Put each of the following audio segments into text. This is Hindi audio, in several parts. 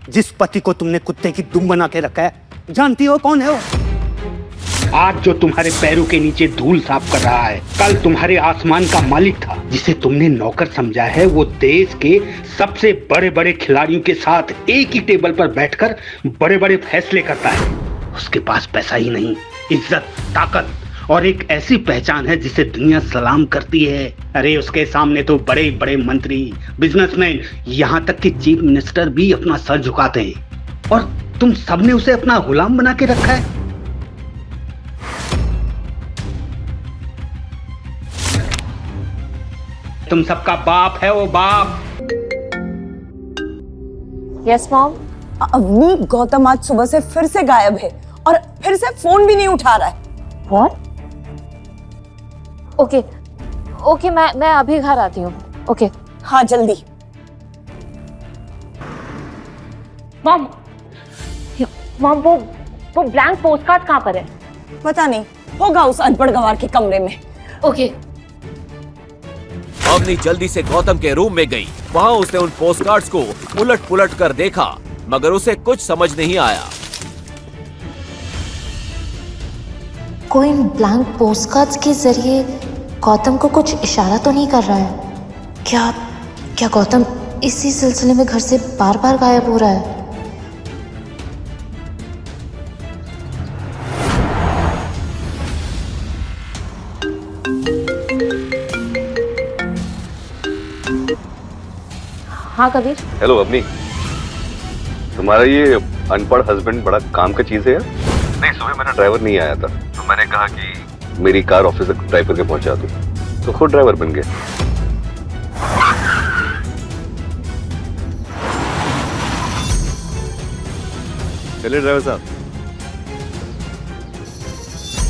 जिस पति को तुमने कुत्ते की दुम बना के रखा है, जानती हो कौन है वो? आज जो तुम्हारे पैरों के नीचे धूल साफ कर रहा है, कल तुम्हारे आसमान का मालिक था। जिसे तुमने नौकर समझा है, वो देश के सबसे बड़े बड़े खिलाड़ियों के साथ एक ही टेबल पर बैठकर बड़े बड़े फैसले करता है। उसके पास पैसा ही नहीं, इज्जत, ताकत और एक ऐसी पहचान है जिसे दुनिया सलाम करती है। अरे उसके सामने तो बड़े बड़े मंत्री, बिजनेसमैन, यहाँ तक कि चीफ मिनिस्टर भी अपना सर झुकाते हैं, और तुम सबने उसे अपना गुलाम बना के रखा है। तुम सबका बाप है वो, बाप। Yes mom. अवनी, गौतम आज सुबह से फिर से गायब है और फिर से फोन भी नहीं उठा रहा है। What? ओके, मैं अभी घर आती हूँ। ओके। हाँ जल्दी। मॉम वो ब्लैंक पोस्ट कार्ड कहाँ पर है? पता नहीं, होगा उस अनपढ़ गंवार के कमरे में। ओके। अवनी जल्दी से गौतम के रूम में गई। वहाँ उसने उन पोस्टकार्ड्स को उलट पुलट कर देखा, मगर उसे कुछ समझ नहीं आया। कोई ब्लैंक पोस्टकार्ड्स के जरिए गौतम को कुछ इशारा तो नहीं कर रहा है? क्या गौतम इसी सिलसिले में घर से बार बार गायब हो रहा है? हाँ कबीर। हेलो अवनी, तुम्हारा ये अनपढ़ हस्बैंड बड़ा काम का चीज है यार। नहीं, सुबह मेरा ड्राइवर नहीं आया था, तो मैंने कहा कि मेरी कार ऑफिस तक ड्राइव करके पहुंचा दूं, तो खुद ड्राइवर बन गया। चलिए ड्राइवर साहब।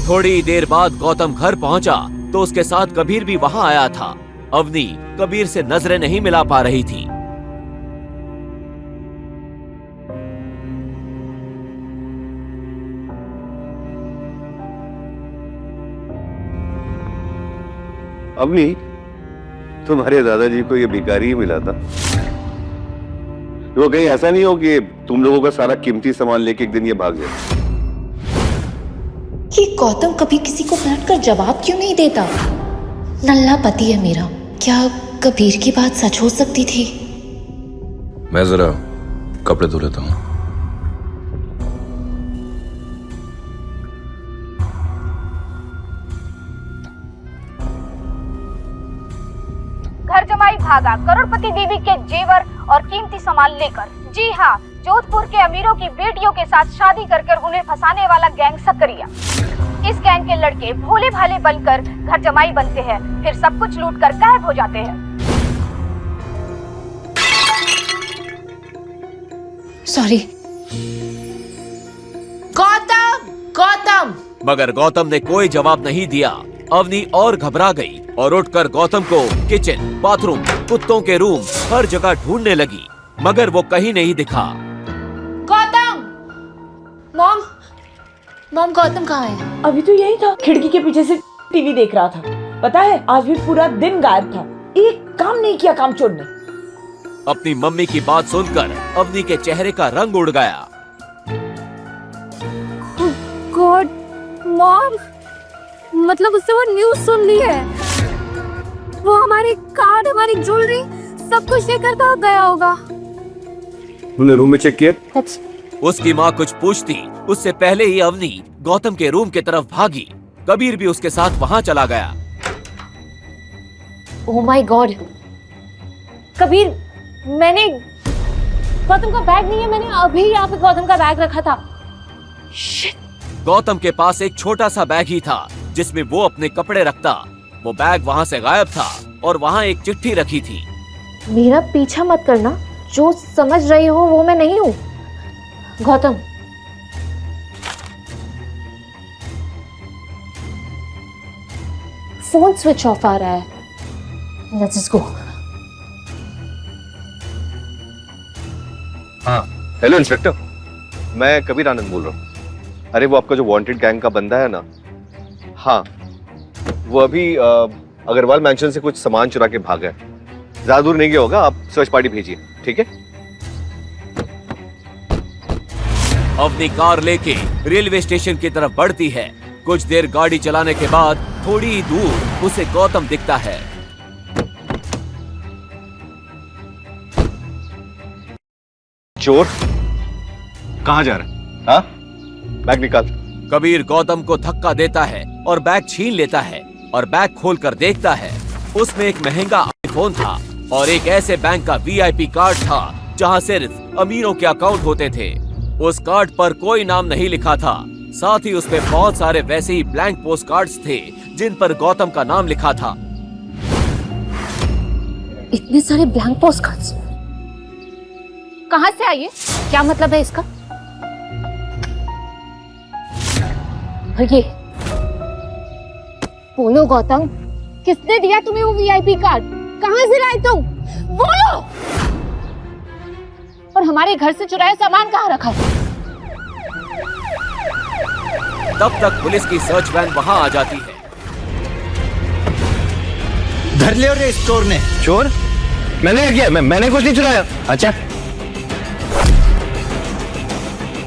थोड़ी देर बाद गौतम घर पहुंचा तो उसके साथ कबीर भी वहां आया था। अवनी कबीर से नजरें नहीं मिला पा रही थी। अवनी, तुम्हारे दादाजी को ये भिखारी ही मिला था। वो कहीं ऐसा नहीं हो कि तुम लोगों का सारा कीमती सामान लेके एक दिन ये भाग जाए। ये गौतम कभी किसी को पलट कर जवाब क्यों नहीं देता? नल्ला पति है मेरा, क्या कबीर की बात सच हो सकती थी? मैं जरा कपड़े धो लेता हूँ। घर जमाई भागा करोड़पति बीवी के जेवर और कीमती सामान लेकर। जी हाँ, जोधपुर के अमीरों की बेटियों के साथ शादी कर उन्हें फंसाने वाला गैंग सकरिया। इस गैंग के लड़के भोले भाले बनकर घर जमाई बनते हैं, फिर सब कुछ लूट कर गायब हो जाते हैं। सॉरी। गौतम। मगर गौतम ने कोई जवाब नहीं दिया। अवनी और घबरा गई और उठकर गौतम को किचन, बाथरूम, कुत्तों के रूम, हर जगह ढूंढने लगी, मगर वो कहीं नहीं दिखा। गौतम! मॉम गौतम कहाँ है? अभी तो यही था, खिड़की के पीछे से टीवी देख रहा था। पता है, आज भी पूरा दिन गायब था, एक काम नहीं किया कामचोर ने। अपनी मम्मी की बात सुनकर अवनी के चेहरे का रंग उड़ गया। गॉड मॉम, मतलब उससे वो न्यूज़ सुन ली है। वो हमारी कार, हमारी ज्वेलरी, सब कुछ लेकर कहाँ गया होगा? तुमने रूम में चेक किया? उसकी माँ कुछ पूछती उससे पहले ही अवनी गौतम के रूम की तरफ भागी। कबीर भी उसके साथ वहाँ चला गया। ओह माय गॉड कबीर, मैंने गौतम का बैग नहीं है, मैंने अभी यहाँ पे गौतम का बैग रखा था। शिट। गौतम के पास एक छोटा सा बैग ही था जिसमें वो अपने कपड़े रखता। वो बैग वहाँ से गायब था और वहाँ एक चिट्ठी रखी थी। मेरा पीछा मत करना, जो समझ रही हो वो मैं नहीं हूँ। गौतम, फोन स्विच ऑफ आ रहा है। Let's just go. हाँ, हेलो इंस्पेक्टर, मैं कबीर आनंद बोल रहा हूँ। अरे वो आपका जो वांटेड गैंग का बंदा है ना, हाँ, वो अभी अग्रवाल मैंशन से कुछ सामान चुरा के भागा है। ज्यादा दूर नहीं गया होगा, आप सर्च पार्टी भेजिए, ठीक है? अवनी कार लेके रेलवे स्टेशन की तरफ बढ़ती है। कुछ देर गाड़ी चलाने के बाद थोड़ी ही दूर उसे गौतम दिखता है। चोर कहाँ जा रहा है? हाँ? बैग निकाल। कबीर गौतम को धक्का देता है और बैग छीन लेता है और बैग खोलकर देखता है उसमें एक महंगा आईफोन था और एक ऐसे बैंक का वीआईपी कार्ड था जहां सिर्फ अमीरों के अकाउंट होते थे। उस कार्ड पर कोई नाम नहीं लिखा था, साथ ही उसमें बहुत सारे वैसे ही ब्लैंक पोस्ट कार्ड्स थे जिन पर गौतम का नाम लिखा था। इतने सारे ब्लैंक पोस्ट कार्ड्स कहाँ से आए? क्या मतलब है इसका? और ये बोलो गौतम, किसने दिया तुम्हें वो वीआईपी कार्ड? कहाँ से लाए तुम? बोलो। और हमारे घर से चुराया सामान कहाँ रखा है? तब तक पुलिस की सर्च वैन वहां आ जाती है। धर लिया रे इस चोर ने। चोर? मैंने किया? मैंने कुछ नहीं चुराया। अच्छा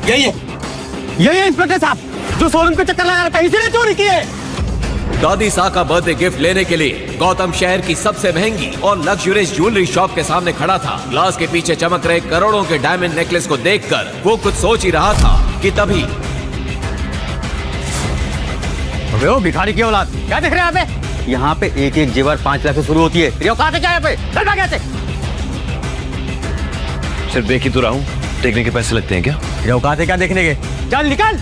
यही है इंस्पेक्टर साहब जो शोरूम के चक्कर लगा रहा था, इसीने चोरी की है। दादी सा का बर्थडे गिफ्ट लेने के लिए गौतम शहर की सबसे महंगी और लग्जरियस ज्वेलरी शॉप के सामने खड़ा था। ग्लास के पीछे चमक रहे करोड़ों के डायमंड नेकलेस को देखकर वो कुछ सोच ही रहा था कि तभी अबे ओ भिखारी की औलाद, क्या देख रहे हैं आप? यहाँ पे एक एक जेवर 5 लाख से शुरू होती है। तेरी औकात है क्या यहाँ पे? चल भाग यहाँ से। सिर्फ देख ही तो रहा हूँ, देखने के पैसे लगते हैं क्या? तेरी औकात है क्या देखने के? चल निकल।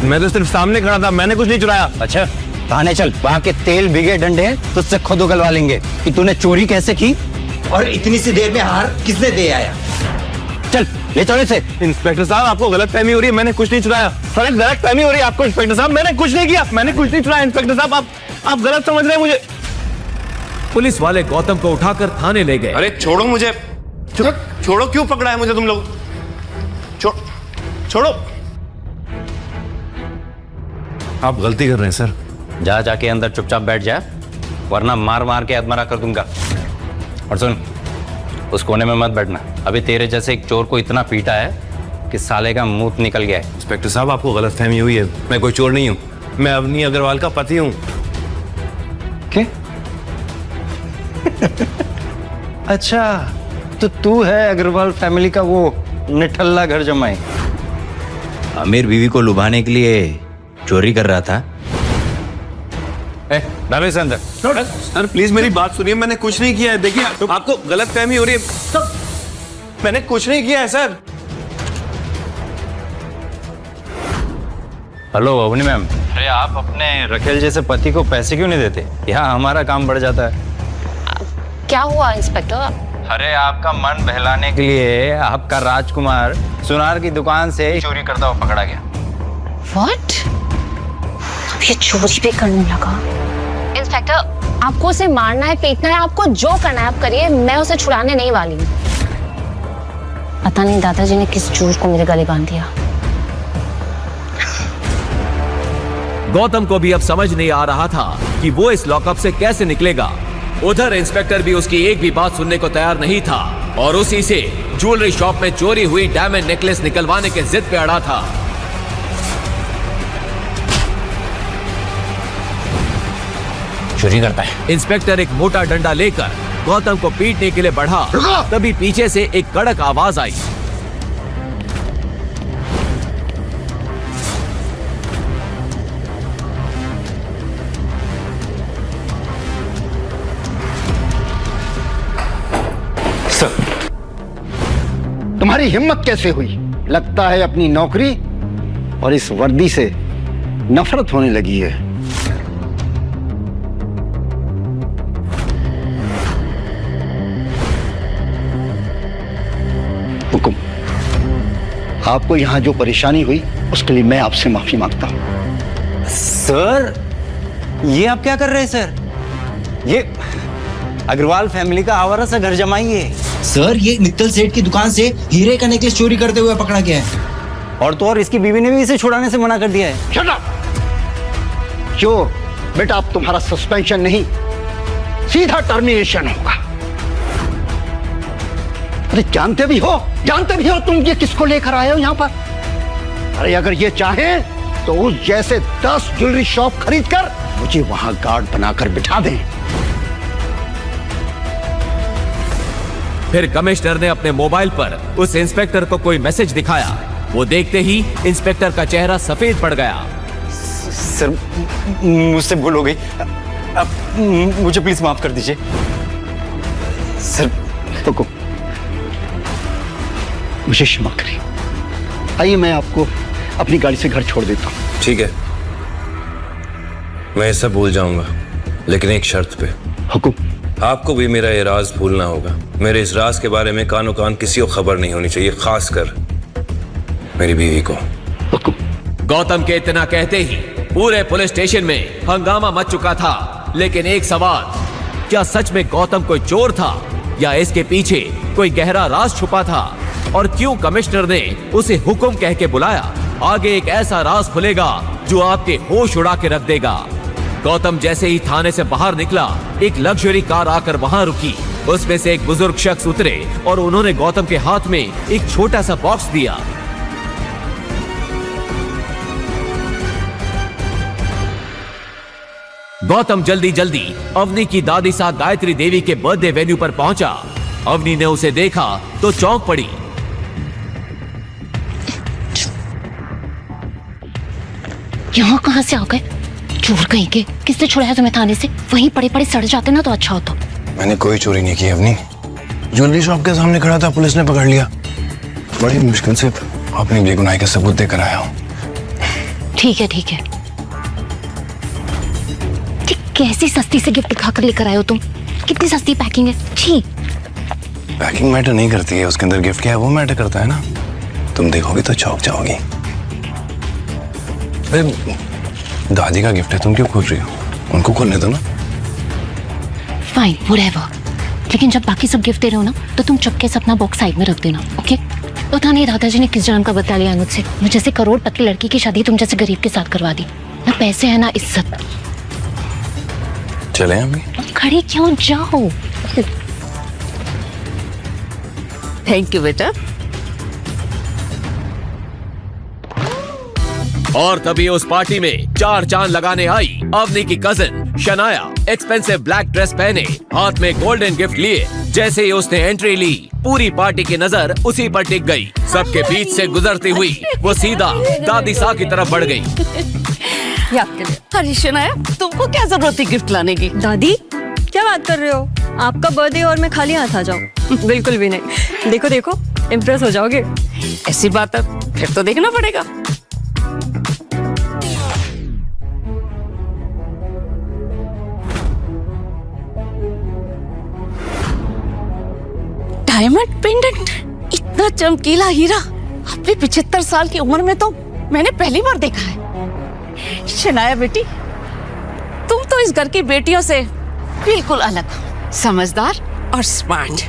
मैं तो सिर्फ सामने खड़ा था, मैंने कुछ नहीं चुराया। अच्छा थाने चल, वहाँ के तेल भिगे डंडे हैं तुझसे खुद उगलवा लेंगे कि तूने चोरी कैसे की और इतनी सी देर में हार किसने दे आया? चल ले चलो इसे। इंस्पेक्टर साहब आपको गलत फहमी हो रही है, मैंने कुछ नहीं चुराया। सर गलत फहमी हो रही है आपको इंस्पेक्टर साहब, मैंने कुछ नहीं किया, मैंने कुछ नहीं चुराया। इंस्पेक्टर साहब आप गलत समझ रहे हैं मुझे। पुलिस वाले गौतम को उठाकर थाने ले गए। अरे छोड़ो मुझे, छोड़ो, क्यों पकड़ा है मुझे तुम लोग? छोड़ो। आप गलती कर रहे हैं सर। जा जाके अंदर चुपचाप बैठ जा, वरना मार मार के अधमरा कर दूंगा। और सुन, उस कोने में मत बैठना, अभी तेरे जैसे एक चोर को इतना पीटा है कि साले का मुंह निकल गया है। इंस्पेक्टर साहब आपको गलत फहमी हुई है, मैं कोई चोर नहीं हूँ, मैं अवनी अग्रवाल का पति हूँ। क्या? अच्छा तो तू है अग्रवाल फैमिली का वो निठल्ला घर जमाई? अमीर बीवी को लुभाने के लिए चोरी कर रहा था। डालो इसे अंदर। सर प्लीज मेरी बात सुनिए, मैंने कुछ नहीं किया है। देखिए आपको गलत फहमी हो रही है, सब मैंने कुछ नहीं किया है सर। हेलो अवनी मैम, अरे आप अपने रखेल जैसे पति को पैसे क्यों नहीं देते? यहाँ हमारा काम बढ़ जाता है। क्या हुआ इंस्पेक्टर? अरे आपका मन बहलाने के लिए आपका राजकुमार सुनार की दुकान से चोरी करता हुआ पकड़ा गया। व्हाट? ये चोरी भी करने लगा? इंस्पेक्टर आपको उसे मारना है, पीटना है, आपको जो करना है आप करिए, मैं उसे छुड़ाने नहीं वाली हूँ। पता नहीं दादाजी ने किस चोर को मेरे गले बांध दिया। गौतम को भी अब समझ नहीं आ रहा था कि वो इस लॉकअप से कैसे निकलेगा। उधर इंस्पेक्टर भी उसकी एक भी बात सुनने को तैयार नहीं था और उसी से ज्वेलरी शॉप में चोरी हुई डायमंड नेकलेस निकलवाने के जिद पे अड़ा था। चोरी करता है। इंस्पेक्टर एक मोटा डंडा लेकर गौतम को पीटने के लिए बढ़ा, तभी पीछे से एक कड़क आवाज आई। तुम्हारी हिम्मत कैसे हुई? लगता है अपनी नौकरी और इस वर्दी से नफरत होने लगी है। हुकुम, आपको यहां जो परेशानी हुई उसके लिए मैं आपसे माफी मांगता हूं। सर ये आप क्या कर रहे हैं सर? ये अग्रवाल फैमिली का आवारा सा घर जमाई है। सर ये मित्तल सेठ की दुकान से हीरे का नेकलेस चोरी करते हुए पकड़ा गया है। और तो और इसकी बीवी ने भी इसे छुड़ाने से मना कर दिया है। Shut up! चोर बेटा, अब तुम्हारा सस्पेंशन नहीं, सीधा टर्मिनेशन होगा। अरे जानते भी हो तुम ये किसको लेकर आए हो यहाँ पर? अरे अगर ये चाहे तो उस जैसे 10 ज्वेलरी शॉप खरीद कर मुझे वहां गार्ड बनाकर बिठा दें। फिर कमिश्नर ने अपने मोबाइल पर उस इंस्पेक्टर को कोई मैसेज दिखाया। वो देखते ही इंस्पेक्टर का चेहरा सफेद पड़ गया। सर, मुझसे भूल हो गई, मुझे प्लीज माफ कर दीजिए। सर रुको, मुझे क्षमा करिए। आइए मैं आपको अपनी गाड़ी से घर छोड़ देता हूँ। ठीक है, मैं ये सब भूल जाऊंगा, लेकिन एक शर्त पे। हुकुम। आपको भी मेरा ये राज भूलना होगा। मेरे इस राज के बारे में कानो कान किसी को खबर नहीं होनी चाहिए, खासकर मेरी बीवी को। हुकुम। गौतम के इतना कहते ही पूरे पुलिस स्टेशन में हंगामा मच चुका था। लेकिन एक सवाल, क्या सच में गौतम कोई चोर था या इसके पीछे कोई गहरा राज छुपा था? और क्यों कमिश्नर ने उसे हुक्म कह के बुलाया? आगे एक ऐसा राज खुलेगा जो आपके होश उड़ा के रख देगा। गौतम जैसे ही थाने से बाहर निकला, एक लग्जरी कार आकर वहां रुकी। उसमें से एक बुजुर्ग शख्स उतरे और उन्होंने गौतम के हाथ में एक छोटा सा बॉक्स दिया। गौतम जल्दी जल्दी अवनी की दादी साहब गायत्री देवी के बर्थडे वेन्यू पर पहुंचा। अवनी ने उसे देखा तो चौंक पड़ी। यहाँ कहाँ से आ गए? चोर कहीं के। किसने छुड़ाया तुम्हें थाने से? वहीं पड़े पड़े सड़ जाते ना तो अच्छा होता। मैंने कोई चोरी नहीं की अवनी, ज्वेलरी शॉप के सामने खड़ा था, पुलिस ने पकड़ लिया। बड़ी मुश्किल से अपनी बेगुनाही का सबूत देकर आया हूँ। ठीक है ठीक है। कैसी सस्ती से गिफ्ट खाकर लेकर आए हो तुम? कितनी सस्ती पैकिंग है। छी। पैकिंग मैटर नहीं करती है, उसके अंदर गिफ्ट क्या है वो मैटर करता है ना। तुम देखोगे तो चौंक जाओगी। अरे दादी का गिफ्ट है, तुम क्यों खोल रही हो? उनको खोलने दो ना। Fine, whatever. लेकिन जब बाकी सब गिफ्ट दे रहे हो ना तो तुम चुपके से अपना बॉक्स साइड में रख देना, ओके? पता नहीं दादाजी ने किस जन्म का बता लिया मुझसे। मुझे जैसे करोड़पति लड़की की शादी तुम जैसे गरीब के साथ करवा दी। ना पैसे है ना इज्जत। चले अम्मी? खड़े क्यों, जाओ। थैंक यू बेटा। और तभी उस पार्टी में 4 चांद लगाने आई अवनी की cousin Shanaya. Expensive black dress पहने, हाथ में गोल्डन गिफ्ट लिए। जैसे ही उसने एंट्री ली, पूरी पार्टी की नजर उसी पर टिक गई। सबके बीच से गुजरती हुई वो सीधा दादी साहब की तरफ बढ़ गई। अरे शनाया, तुमको क्या जरूरत थी गिफ्ट लाने की? दादी क्या बात कर रहे हो? आपका बर्थडे और मैं खाली हाथ आ जाऊं? बिल्कुल भी नहीं। देखो देखो, इम्प्रेस हो जाओगे। ऐसी बात है, फिर तो देखना पड़ेगा। डायमंड पेंडेंट, इतना चमकीला हीरा अपनी 75 साल की उम्र में तो मैंने पहली बार देखा है। शनाया बेटी, तुम तो इस घर की बेटियों से बिल्कुल अलग, समझदार और स्मार्ट।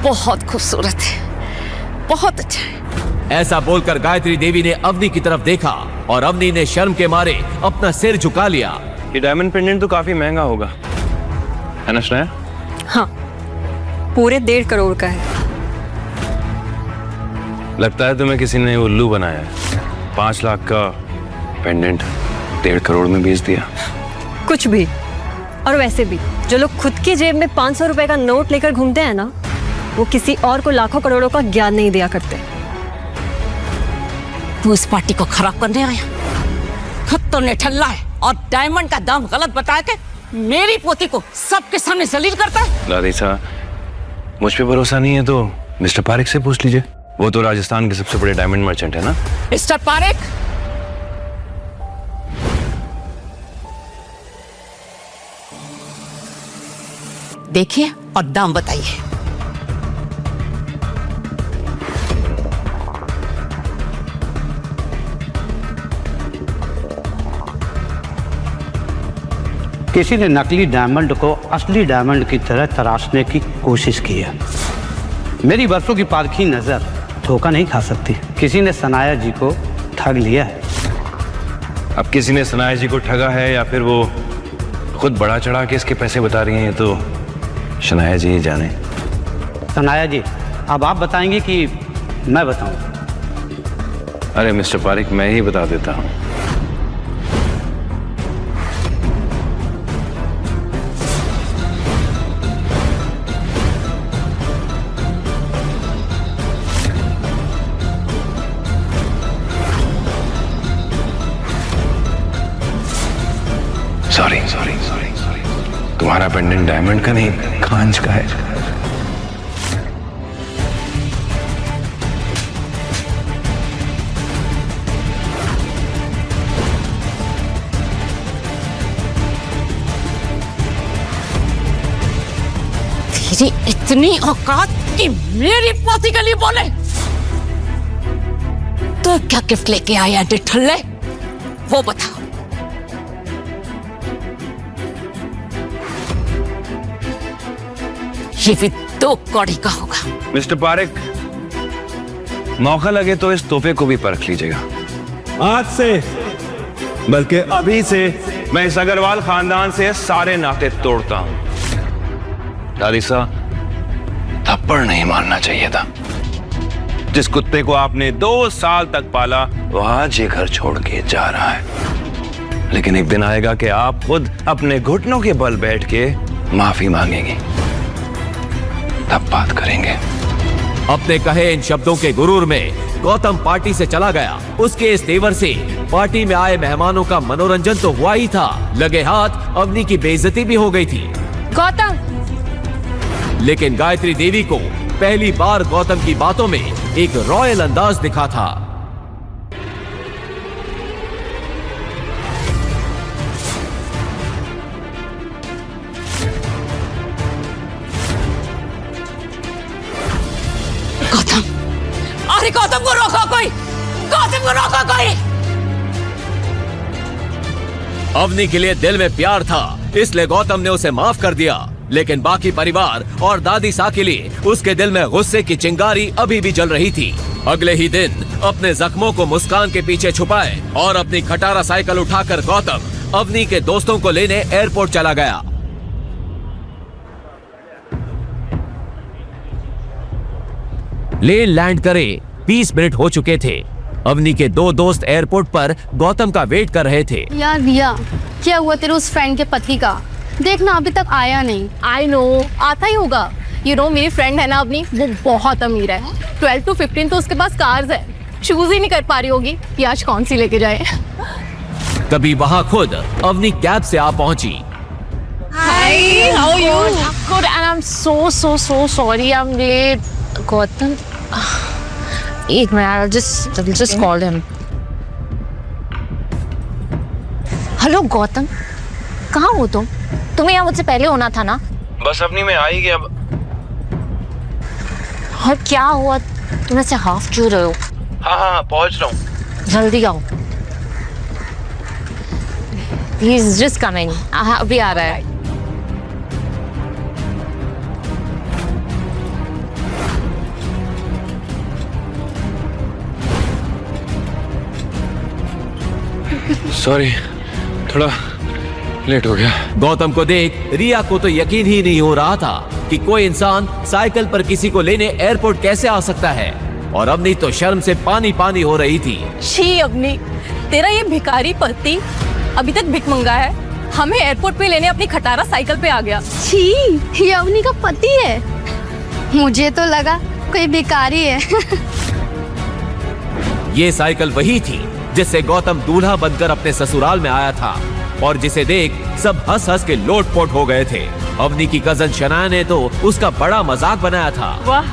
बहुत खूबसूरत है, बहुत अच्छा है। ऐसा बोलकर गायत्री देवी ने अवनी की तरफ देखा और अवनी ने शर्म के मारे अपना सिर झुका लिया। ये डायमंड पेंडेंट तो काफी महंगा होगा, है ना शनाया? हाँ, पूरे 1.5 करोड़ का है। लगता है तुम्हें किसी ने उल्लू बनाया है। 5 लाख का पेंडेंट 1.5 करोड़ में बेच दिया। कुछ भी। और वैसे भी जो लोग खुद की जेब में 500 रुपए का नोट लेकर घूमते हैं ना, वो किसी और को लाखों करोड़ों का ज्ञान नहीं दिया करते। तू इस पार्टी को खराब करने आया, खुद तो निठल्ला है और डायमंड का दाम गलत बता के मेरी पोती को सबके सामने जलील करता है। दादी साहब, मुझ पे भरोसा नहीं है तो मिस्टर पारेख से पूछ लीजिए। वो तो राजस्थान के सबसे बड़े डायमंड मर्चेंट है ना। मिस्टर पारेख, देखिए और दाम बताइए। किसी ने नकली डायमंड को असली डायमंड की तरह तराशने की कोशिश की है। मेरी बरसों की पारखी नजर धोखा नहीं खा सकती। किसी ने सनाया जी को ठग लिया है। अब किसी ने सनाया जी को ठगा है या फिर वो खुद बढ़ा चढ़ा के इसके पैसे बता रही हैं, ये तो शनाया जी ही जाने। सनाया जी, अब आप बताएंगे कि मैं बताऊं? अरे मिस्टर पारिक, मैं ही बता देता हूं। सॉरी सॉरी सॉरी सॉरी, तुम्हारा पेंडेंट डायमंड का नहीं, कांच का है। तेरी इतनी औकात कि मेरी पति के लिए बोले? तो क्या गिफ्ट लेके आया डिठल्ले, वो बताओ। ये भी 2 कौड़ी का होगा। मिस्टर पारिक, मौका लगे तो इस तोहफे को भी परख लीजिएगा। आज से, बल्कि अभी से, मैं इस अग्रवाल खानदान से सारे नाते तोड़ता हूं। दादी साहब, थप्पड़ नहीं मारना चाहिए था। जिस कुत्ते को आपने 2 साल तक पाला, वो आज ये घर छोड़ के जा रहा है। लेकिन एक दिन आएगा कि आप खुद अपने घुटनों के बल बैठ के माफी मांगेंगे, तब बात करेंगे। अपने कहे इन शब्दों के गुरूर में गौतम पार्टी से चला गया। उसके इस तेवर से पार्टी में आए मेहमानों का मनोरंजन तो हुआ ही था, लगे हाथ अवनी की बेइज्जती भी हो गई थी। गौतम, लेकिन गायत्री देवी को पहली बार गौतम की बातों में एक रॉयल अंदाज दिखा था। गौतम, अरे गौतम को रोको कोई, गौतम को रोको कोई। अवनी के लिए दिल में प्यार था, इसलिए गौतम ने उसे माफ कर दिया। लेकिन बाकी परिवार और दादी सा के लिए उसके दिल में गुस्से की चिंगारी अभी भी जल रही थी। अगले ही दिन अपने जख्मों को मुस्कान के पीछे छुपाए और अपनी खटारा साइकिल उठाकर गौतम अवनी के दोस्तों को लेने एयरपोर्ट चला गया। लेन लैंड करे 20 मिनट हो चुके थे। अवनी के 2 दोस्त एयरपोर्ट पर गौतम का वेट कर रहे थे। यार रिया, क्या हुआ तेरे उस फ्रेंड के पति का? देखना अभी तक आया नहीं। आई नो, आता ही होगा। मेरी फ्रेंड है ना अपनी, वो बहुत अमीर है। 12 to 15 तो उसके पास कार्स है, चूज ही नहीं कर पा रही होगी कि आज कौन सी लेके जाए। तभी वहां खुद अवनी कैब से आ पहुंची। Hi, how are you? Good, and I'm so sorry I'm late. Gautam, एक minute, I'll just call him. Hello Gautam, कहाँ हो तुम? तुम्हें यहाँ मुझसे पहले होना था ना? बस अपनी में आ ही गया। और क्या हुआ, तुम ऐसे हाफ क्यों रहे हो? हाँ, पहुंच रहा हूँ। जल्दी आओ। He's just coming. अभी आ रहा है। सॉरी, थोड़ा लेट हो गया। गौतम को देख रिया को तो यकीन ही नहीं हो रहा था कि कोई इंसान साइकिल पर किसी को लेने एयरपोर्ट कैसे आ सकता है, और अवनी तो शर्म से पानी पानी हो रही थी। छी अवनी, तेरा ये भिखारी पति अभी तक भिख मंगा है, हमें एयरपोर्ट पे लेने अपनी खटारा साइकिल पे आ गया। छी, ये अवनी का पति है? मुझे तो लगा कोई भिखारी है। ये साइकिल वही थी जिससे गौतम दूल्हा बनकर अपने ससुराल में आया था, और जिसे देख सब हंस हंस के लोटपोट हो गए थे। अवनी की कजन शनाया ने तो उसका बड़ा मजाक बनाया था। वाह,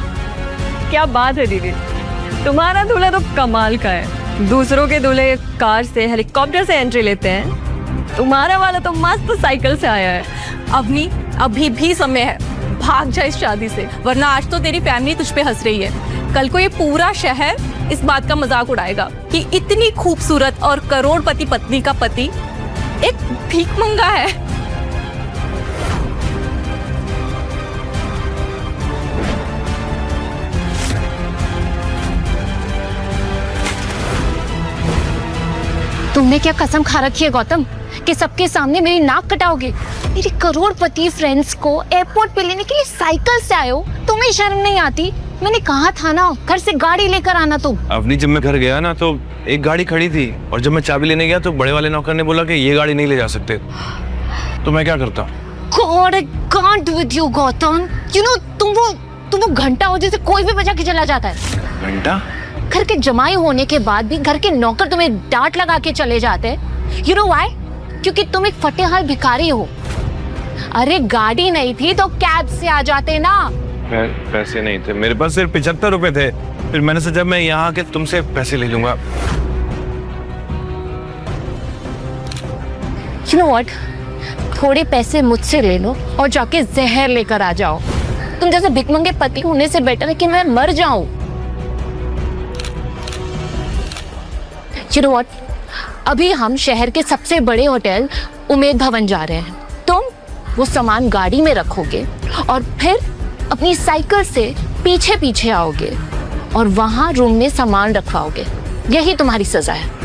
क्या बात है दीदी, तुम्हारा दूल्हा तो कमाल का है। दूसरों के दूल्हे कार से, हेलीकॉप्टर से एंट्री लेते हैं, तुम्हारा वाला तो मस्त साइकिल से आया है। अवनी, अभी भी समय है, भाग जा इस शादी से, वरना आज तो तेरी फैमिली तुझ पे हंस रही है। कल को ये पूरा शहर इस बात का मजाक उड़ाएगा कि इतनी खूबसूरत और करोड़पति पत्नी का पति एक भीख मंगा है। तुमने क्या कसम खा रखी है गौतम कि सबके सामने मेरी नाक कटाओगे? मेरी करोड़पति फ्रेंड्स को एयरपोर्ट पे लेने के लिए साइकिल से आए हो, तुम्हें शर्म नहीं आती? मैंने कहा था ना घर से गाड़ी लेकर आना तुम। अवनी जब मैं घर गया ना तो एक गाड़ी खड़ी थी और जब मैं चाबी लेने गया तो बड़े वाले नौकर ने बोला कि ये गाड़ी नहीं ले जा सकते, तो मैं क्या करता? God, I can't with you, Gautam. You know, तुम वो घंटा हो जैसे कोई भी बजा के चला जाता है। घंटा? घर के जमाई होने के बाद भी घर के नौकर तुम्हें डांट लगा के चले जाते हैं। You know why? क्योंकि तुम एक फटेहाल भिखारी हो। अरे गाड़ी नहीं थी तो कैब से आ जाते ना। पैसे नहीं थे मेरे पास, सिर्फ 75 रुपए थे। फिर मैंने सोचा मैं यहाँ आके तुमसे पैसे ले लूंगा। You know what? थोड़े पैसे मुझसे ले लो और जाके जहर लेकर आ जाओ। तुम जैसे भिखमंगे पति होने से बेटर है कि मैं मर जाऊं। You know what? अभी हम शहर के सबसे बड़े होटल उमेद भवन जा रहे हैं। तुम वो सामान गाड़ी में रखोगे और फिर अपनी साइकिल से पीछे पीछे आओगे और वहां रूम में सामान रखवाओगे। यही तुम्हारी सजा है।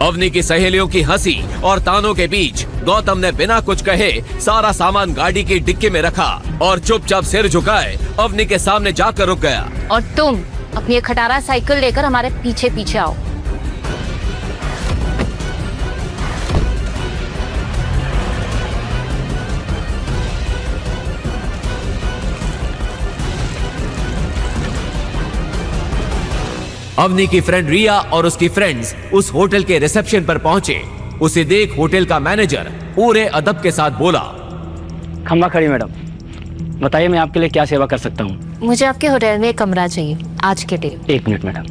अवनी की सहेलियों की हंसी और तानों के बीच गौतम ने बिना कुछ कहे सारा सामान गाड़ी की डिक्की में रखा और चुपचाप सिर झुकाए अवनी के सामने जाकर रुक गया। और तुम अपनी एक खटारा साइकिल लेकर हमारे पीछे पीछे आओ। अवनी की फ्रेंड रिया और उसकी फ्रेंड्स उस होटल के रिसेप्शन पर पहुंचे। उसे देख होटल का मैनेजर पूरे अदब के साथ बोला, खम्बा खड़ी मैडम, बताइए मैं आपके लिए क्या सेवा कर सकता हूँ? मुझे आपके होटल में एक कमरा चाहिए आज के लिए। 1 minute madam.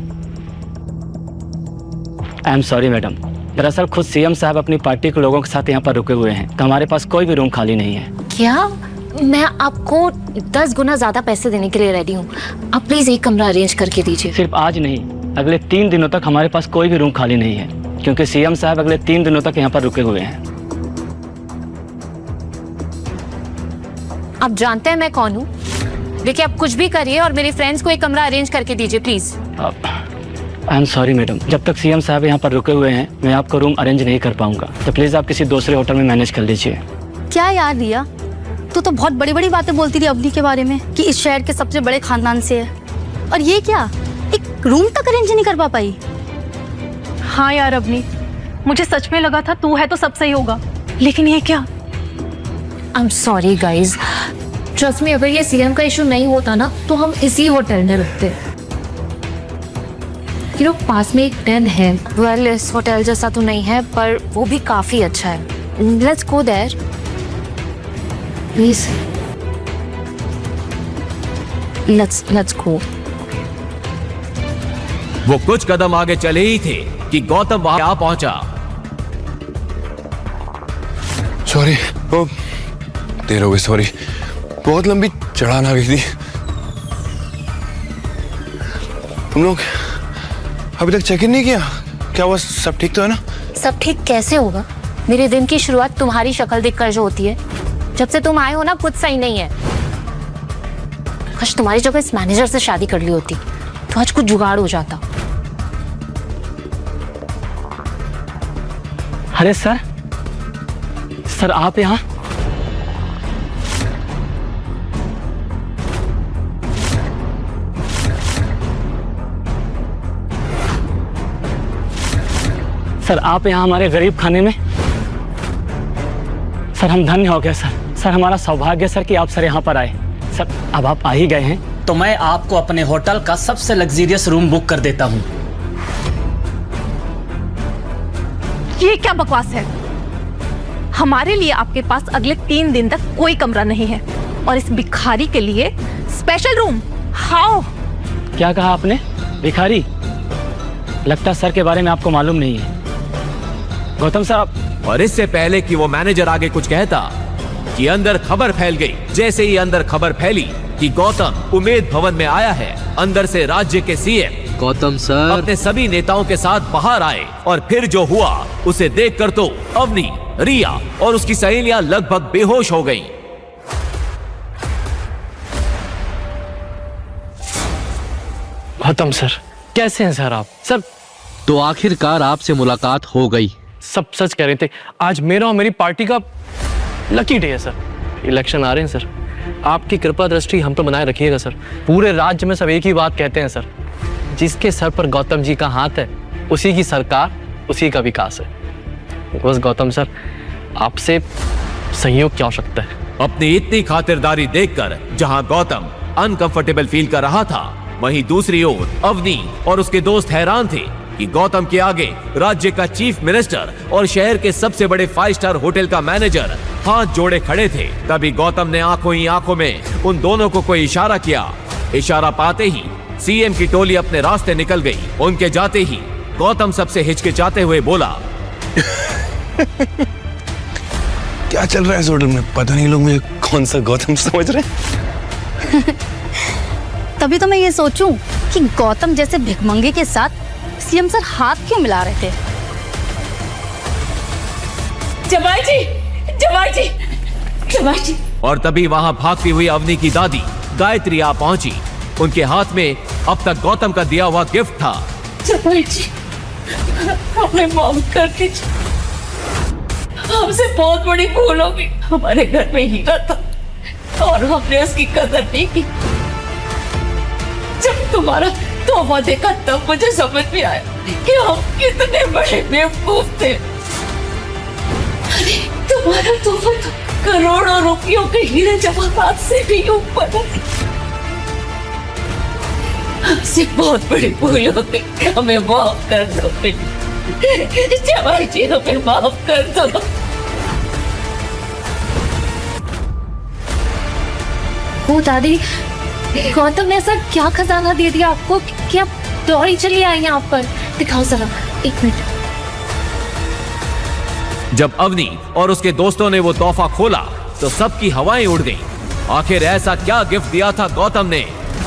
I am sorry madam, दरअसल खुद सीएम साहब अपनी पार्टी के लोगों के साथ यहाँ पर रुके हुए हैं तो हमारे पास कोई भी रूम खाली नहीं है। क्या? मैं आपको 10 गुना ज्यादा पैसे देने के लिए रेडी हूँ। आप प्लीज एक कमरा अरेंज करके दीजिए। सिर्फ आज नहीं, अगले 3 दिनों तक हमारे पास कोई भी रूम खाली नहीं है क्योंकि सीएम साहब अगले 3 दिनों तक यहाँ पर रुके हुए हैं। आप जानते हैं मैं कौन हूँ, देखिए आप कुछ भी करिए और मेरे फ्रेंड्स को एक कमरा अरेंज करके दीजिए please. I am sorry madam, जब तक सीएम साहब यहाँ पर रुके हुए हैं मैं आपको रूम अरेंज नहीं कर पाऊंगा, तो प्लीज आप किसी दूसरे होटल में मैनेज कर लीजिए। क्या यार रिया, तू तो बहुत बड़ी बड़ी बातें बोलती थी अवनी के बारे में कि इस शहर के सबसे बड़े खानदान से है, और ये क्या, एक रूम तक अरेंज नहीं कर पाई? हाँ यार अवनी, मुझे सच में लगा था तू है तो सब सही होगा, लेकिन ये क्या? I am sorry guys, trust me, अगर ये सीएम का इशू नहीं होता ना तो हम इसी होटल में रुकते। You know, पास में एक डेन है। वेल, इस होटल जैसा तो नहीं है पर वो भी काफी अच्छा है। Let's go there please. Let's go. वो कुछ कदम आगे चले ही थे कि गौतम वहां आ पहुंचा। सॉरी, वो देर हो गई, सॉरी, बहुत लंबी चढ़ान आ गई थी। तुम लोग अभी तक चेक इन नहीं किया? क्या हुआ, सब ठीक तो है ना? सब ठीक कैसे होगा? मेरे दिन की शुरुआत तुम्हारी शक्ल देखकर जो होती है, जब से तुम आए हो ना कुछ सही नहीं है। काश तुम्हारी जगह इस मैनेजर से शादी कर ली होती तो आज कुछ जुगाड़ हो जाता। अरे सर आप यहाँ? सर आप यहाँ हमारे गरीब खाने में? सर हम धन्य हो गए सर हमारा सौभाग्य सर कि आप सर यहाँ पर आए। सर अब आप आ ही गए हैं तो मैं आपको अपने होटल का सबसे लग्जरियस रूम बुक कर देता हूँ। ये क्या बकवास है? हमारे लिए आपके पास अगले 3 दिन तक कोई कमरा नहीं है और इस भिखारी के लिए स्पेशल रूम। हाउ? क्या कहा आपने? भिखारी? लगता सर के बारे में आपको मालूम नहीं है। गौतम साहब। और इससे पहले कि वो मैनेजर आगे कुछ कहता कि अंदर खबर फैल गई। जैसे ही अंदर खबर फैली कि गौतम उमेद भवन में आया है, अंदर से राज्य के सीएम गौतम सर अपने सभी नेताओं के साथ बाहर आए और फिर जो हुआ उसे देखकर तो अवनी, रिया और उसकी सहेलियां लगभग बेहोश हो गईं। गौतम सर कैसे हैं सर आप? सर तो आखिरकार आपसे मुलाकात हो गई। सब सच कह रहे थे। आज मेरा और मेरी पार्टी का लकी डे है सर। इलेक्शन आ रहे हैं सर, आपकी कृपा दृष्टि हम पर बनाए रखिएगा सर। पूरे राज्य में सब एक ही बात कहते हैं सर, जिसके सर पर गौतम जी का हाथ है उसी की सरकार, उसी का विकास है। बस गौतम सर, आपसे सहयोग की आवश्यकता है। अपनी इतनी खातिरदारी देखकर जहां गौतम अनकंफर्टेबल फील कर रहा था, वहीं दूसरी ओर अवनी और उसके दोस्त हैरान थे कि गौतम के आगे राज्य का चीफ मिनिस्टर और शहर के सबसे बड़े 5 स्टार होटल का मैनेजर हाथ जोड़े खड़े थे। तभी गौतम ने आंखों ही आंखों में उन दोनों को कोई इशारा किया। इशारा पाते ही सीएम की टोली अपने रास्ते निकल गई। उनके जाते ही गौतम सबसे हिचकिचाते हुए बोला, क्या चल रहा है इस होटल में? पता नहीं लोग मुझे कौन सा गौतम समझ रहे हैं। तभी तो मैं ये सोचूं कि गौतम जैसे भिखमंगे के साथ सीएम सर हाथ क्यों मिला रहे थे। जमाई जी, जमाई जी, जमाई जी। और तभी वहां भागती हुई अवनी की दादी गायत्री आ पहुंची। उनके हाथ में अब तक गौतम का दिया हुआ गिफ्ट था। जमाई जी, हमें माफ कर दीजिए, हमसे बहुत बड़ी भूल हो गई। हमारे घर में हीरा था और हमने उसकी कदर नहीं की। जब तुम्हारा तोहफा देखा तब मुझे समझ में आया कि हम कितने बड़े बेवकूफ थे। अरे तुम्हारा तोहफा तो करोड़ों रुपयों के हीरे जवाहरात से भी ऊपर है। हमसे बहुत बड़ी भूल हो गई, हमें माफ कर दो। जवाई जी, हमें माफ कर दो। ओ दादी, गौतम ने ऐसा क्या खजाना दे दिया आपको कि आप दौड़ी चली आई यहाँ पर? दिखाओ जरा, 1 मिनट। जब अवनी और उसके दोस्तों ने वो तोहफा खोला तो सबकी हवाएं उड़ गईं। आखिर ऐसा क्या गिफ्ट दिया था गौतम ने?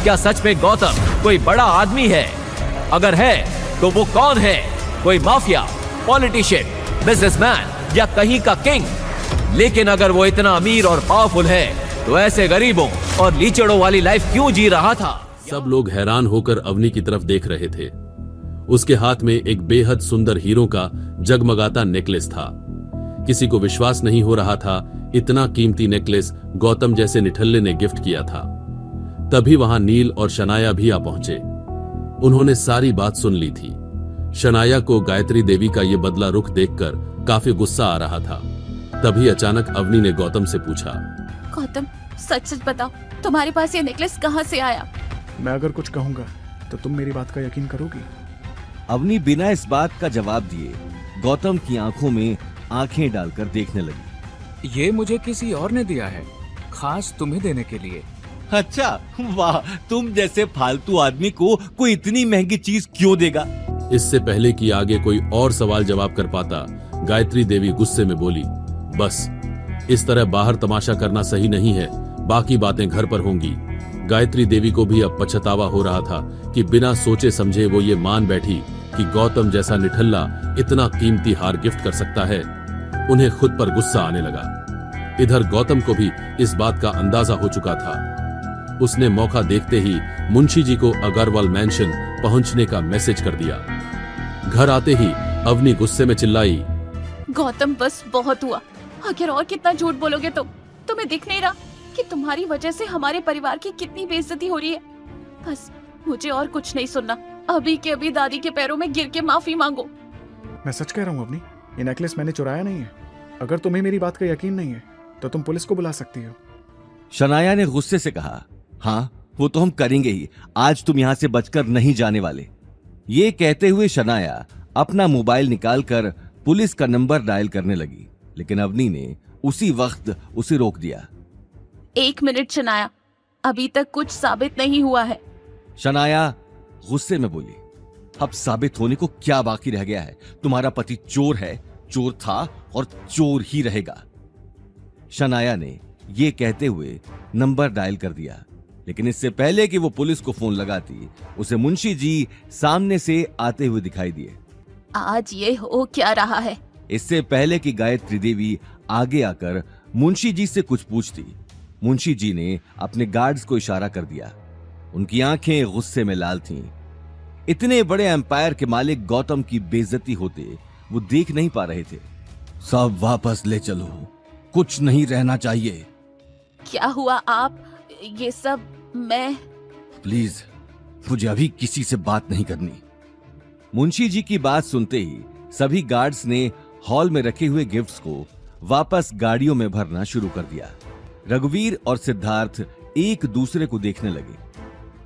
क्या सच में गौतम कोई बड़ा आदमी है? अगर है तो वो कौन है? कोई माफिया, पॉलिटिशियन, बिजनेसमैन या कहीं का किंग? लेकिन अगर वो इतना अमीर और पावरफुल है तो ऐसे गरीबों और लीचड़ों वाली लाइफ क्यों जी रहा था? सब लोग हैरान होकर अवनी की तरफ देख रहे थे। उसके हाथ में एक बेहद सुंदर हीरों का जगमगाता नेकलेस था। किसी को विश्वास नहीं हो रहा था इतना कीमती नेकलेस गौतम जैसे निठल्ले ने गिफ्ट किया था। तभी वहां नील और शनाया भी आ पहुंचे। उन्होंने सारी बात सुन ली थी। शनाया को गायत्री देवी का ये बदला रुख देखकर काफी गुस्सा आ रहा था। तभी अचानक अवनी ने गौतम से पूछा, गौतम, सच सच बताओ, तुम्हारे पास ये नेकलेस कहाँ से आया? मैं अगर कुछ कहूंगा तो तुम मेरी बात का यकीन करोगी? अवनी बिना इस बात का जवाब दिए गौतम की आंखों में आंखें डालकर देखने लगी। ये मुझे किसी और ने दिया है, खास तुम्हें देने के लिए। अच्छा, वाह, तुम जैसे फालतू आदमी को कोई इतनी महंगी चीज क्यों देगा? इससे पहले कि आगे कोई और सवाल जवाब कर पाता, गायत्री देवी गुस्से में बोली, बस इस तरह बाहर तमाशा करना सही नहीं है, बाकी बातें घर पर होंगी। गायत्री देवी को भी अब पछतावा हो रहा था कि बिना सोचे समझे वो ये मान बैठी कि गौतम जैसा निठल्ला इतना कीमती हार गिफ्ट कर सकता है। उन्हें खुद पर गुस्सा आने लगा। इधर गौतम को भी इस बात का अंदाजा हो चुका था। उसने मौका देखते ही मुंशी जी को अग्रवाल मैंशन पहुंचने का मैसेज कर दिया। घर आते ही अवनी गुस्से में चिल्लाई, गौतम, बस बहुत हुआ। आखिर और कितना झूठ बोलोगे तुम? तुम्हें दिख नहीं रहा कि तुम्हारी वजह से हमारे परिवार की कितनी बेइज्जती हो रही है? बस मुझे और कुछ नहीं सुनना। अभी के अभी दादी के पैरों में गिर के माफी मांगो। मैं सच कह रहा हूँ अवनी, ये नेकलेस मैंने चुराया नहीं है। अगर तुम्हें मेरी बात का यकीन नहीं है तो तुम पुलिस को बुला सकती हो। शनाया ने गुस्से से कहा, हाँ, वो तो हम करेंगे ही। आज तुम यहाँ से बचकर नहीं जाने वाले। ये कहते हुए शनाया अपना मोबाइल निकालकर पुलिस का नंबर डायल करने लगी, लेकिन अवनी ने उसी वक्त उसे रोक दिया। 1 मिनट शनाया, अभी तक कुछ साबित नहीं हुआ है। शनाया गुस्से में बोली, अब साबित होने को क्या बाकी रह गया है? तुम्हारा पति चोर है, चोर था और चोर ही रहेगा। शनाया ने यह कहते हुए नंबर डायल कर दिया, लेकिन इससे पहले कि वो पुलिस को फोन लगाती, उसे मुंशी जी सामने से आते हुए दिखाई दिए। आज ये हो क्या रहा है? इससे पहले कि गायत्री देवी आगे आकर मुंशी जी से कुछ पूछती, मुंशी जी ने अपने गार्ड्स को इशारा कर दिया। उनकी आंखें गुस्से में लाल थीं। इतने बड़े एम्पायर के मालिक गौतम की बेइज्जती होते वो देख नहीं पा रहे थे। सब वापस ले चलो, कुछ नहीं रहना चाहिए। क्या हुआ आप ये सब मैं प्लीज मुझे अभी किसी से बात नहीं करनी। मुंशी जी की बात सुनते ही सभी गार्ड्स ने हॉल में रखे हुए गिफ्ट्स को वापस गाड़ियों में भरना शुरू कर दिया। रघुवीर और सिद्धार्थ एक दूसरे को देखने लगे।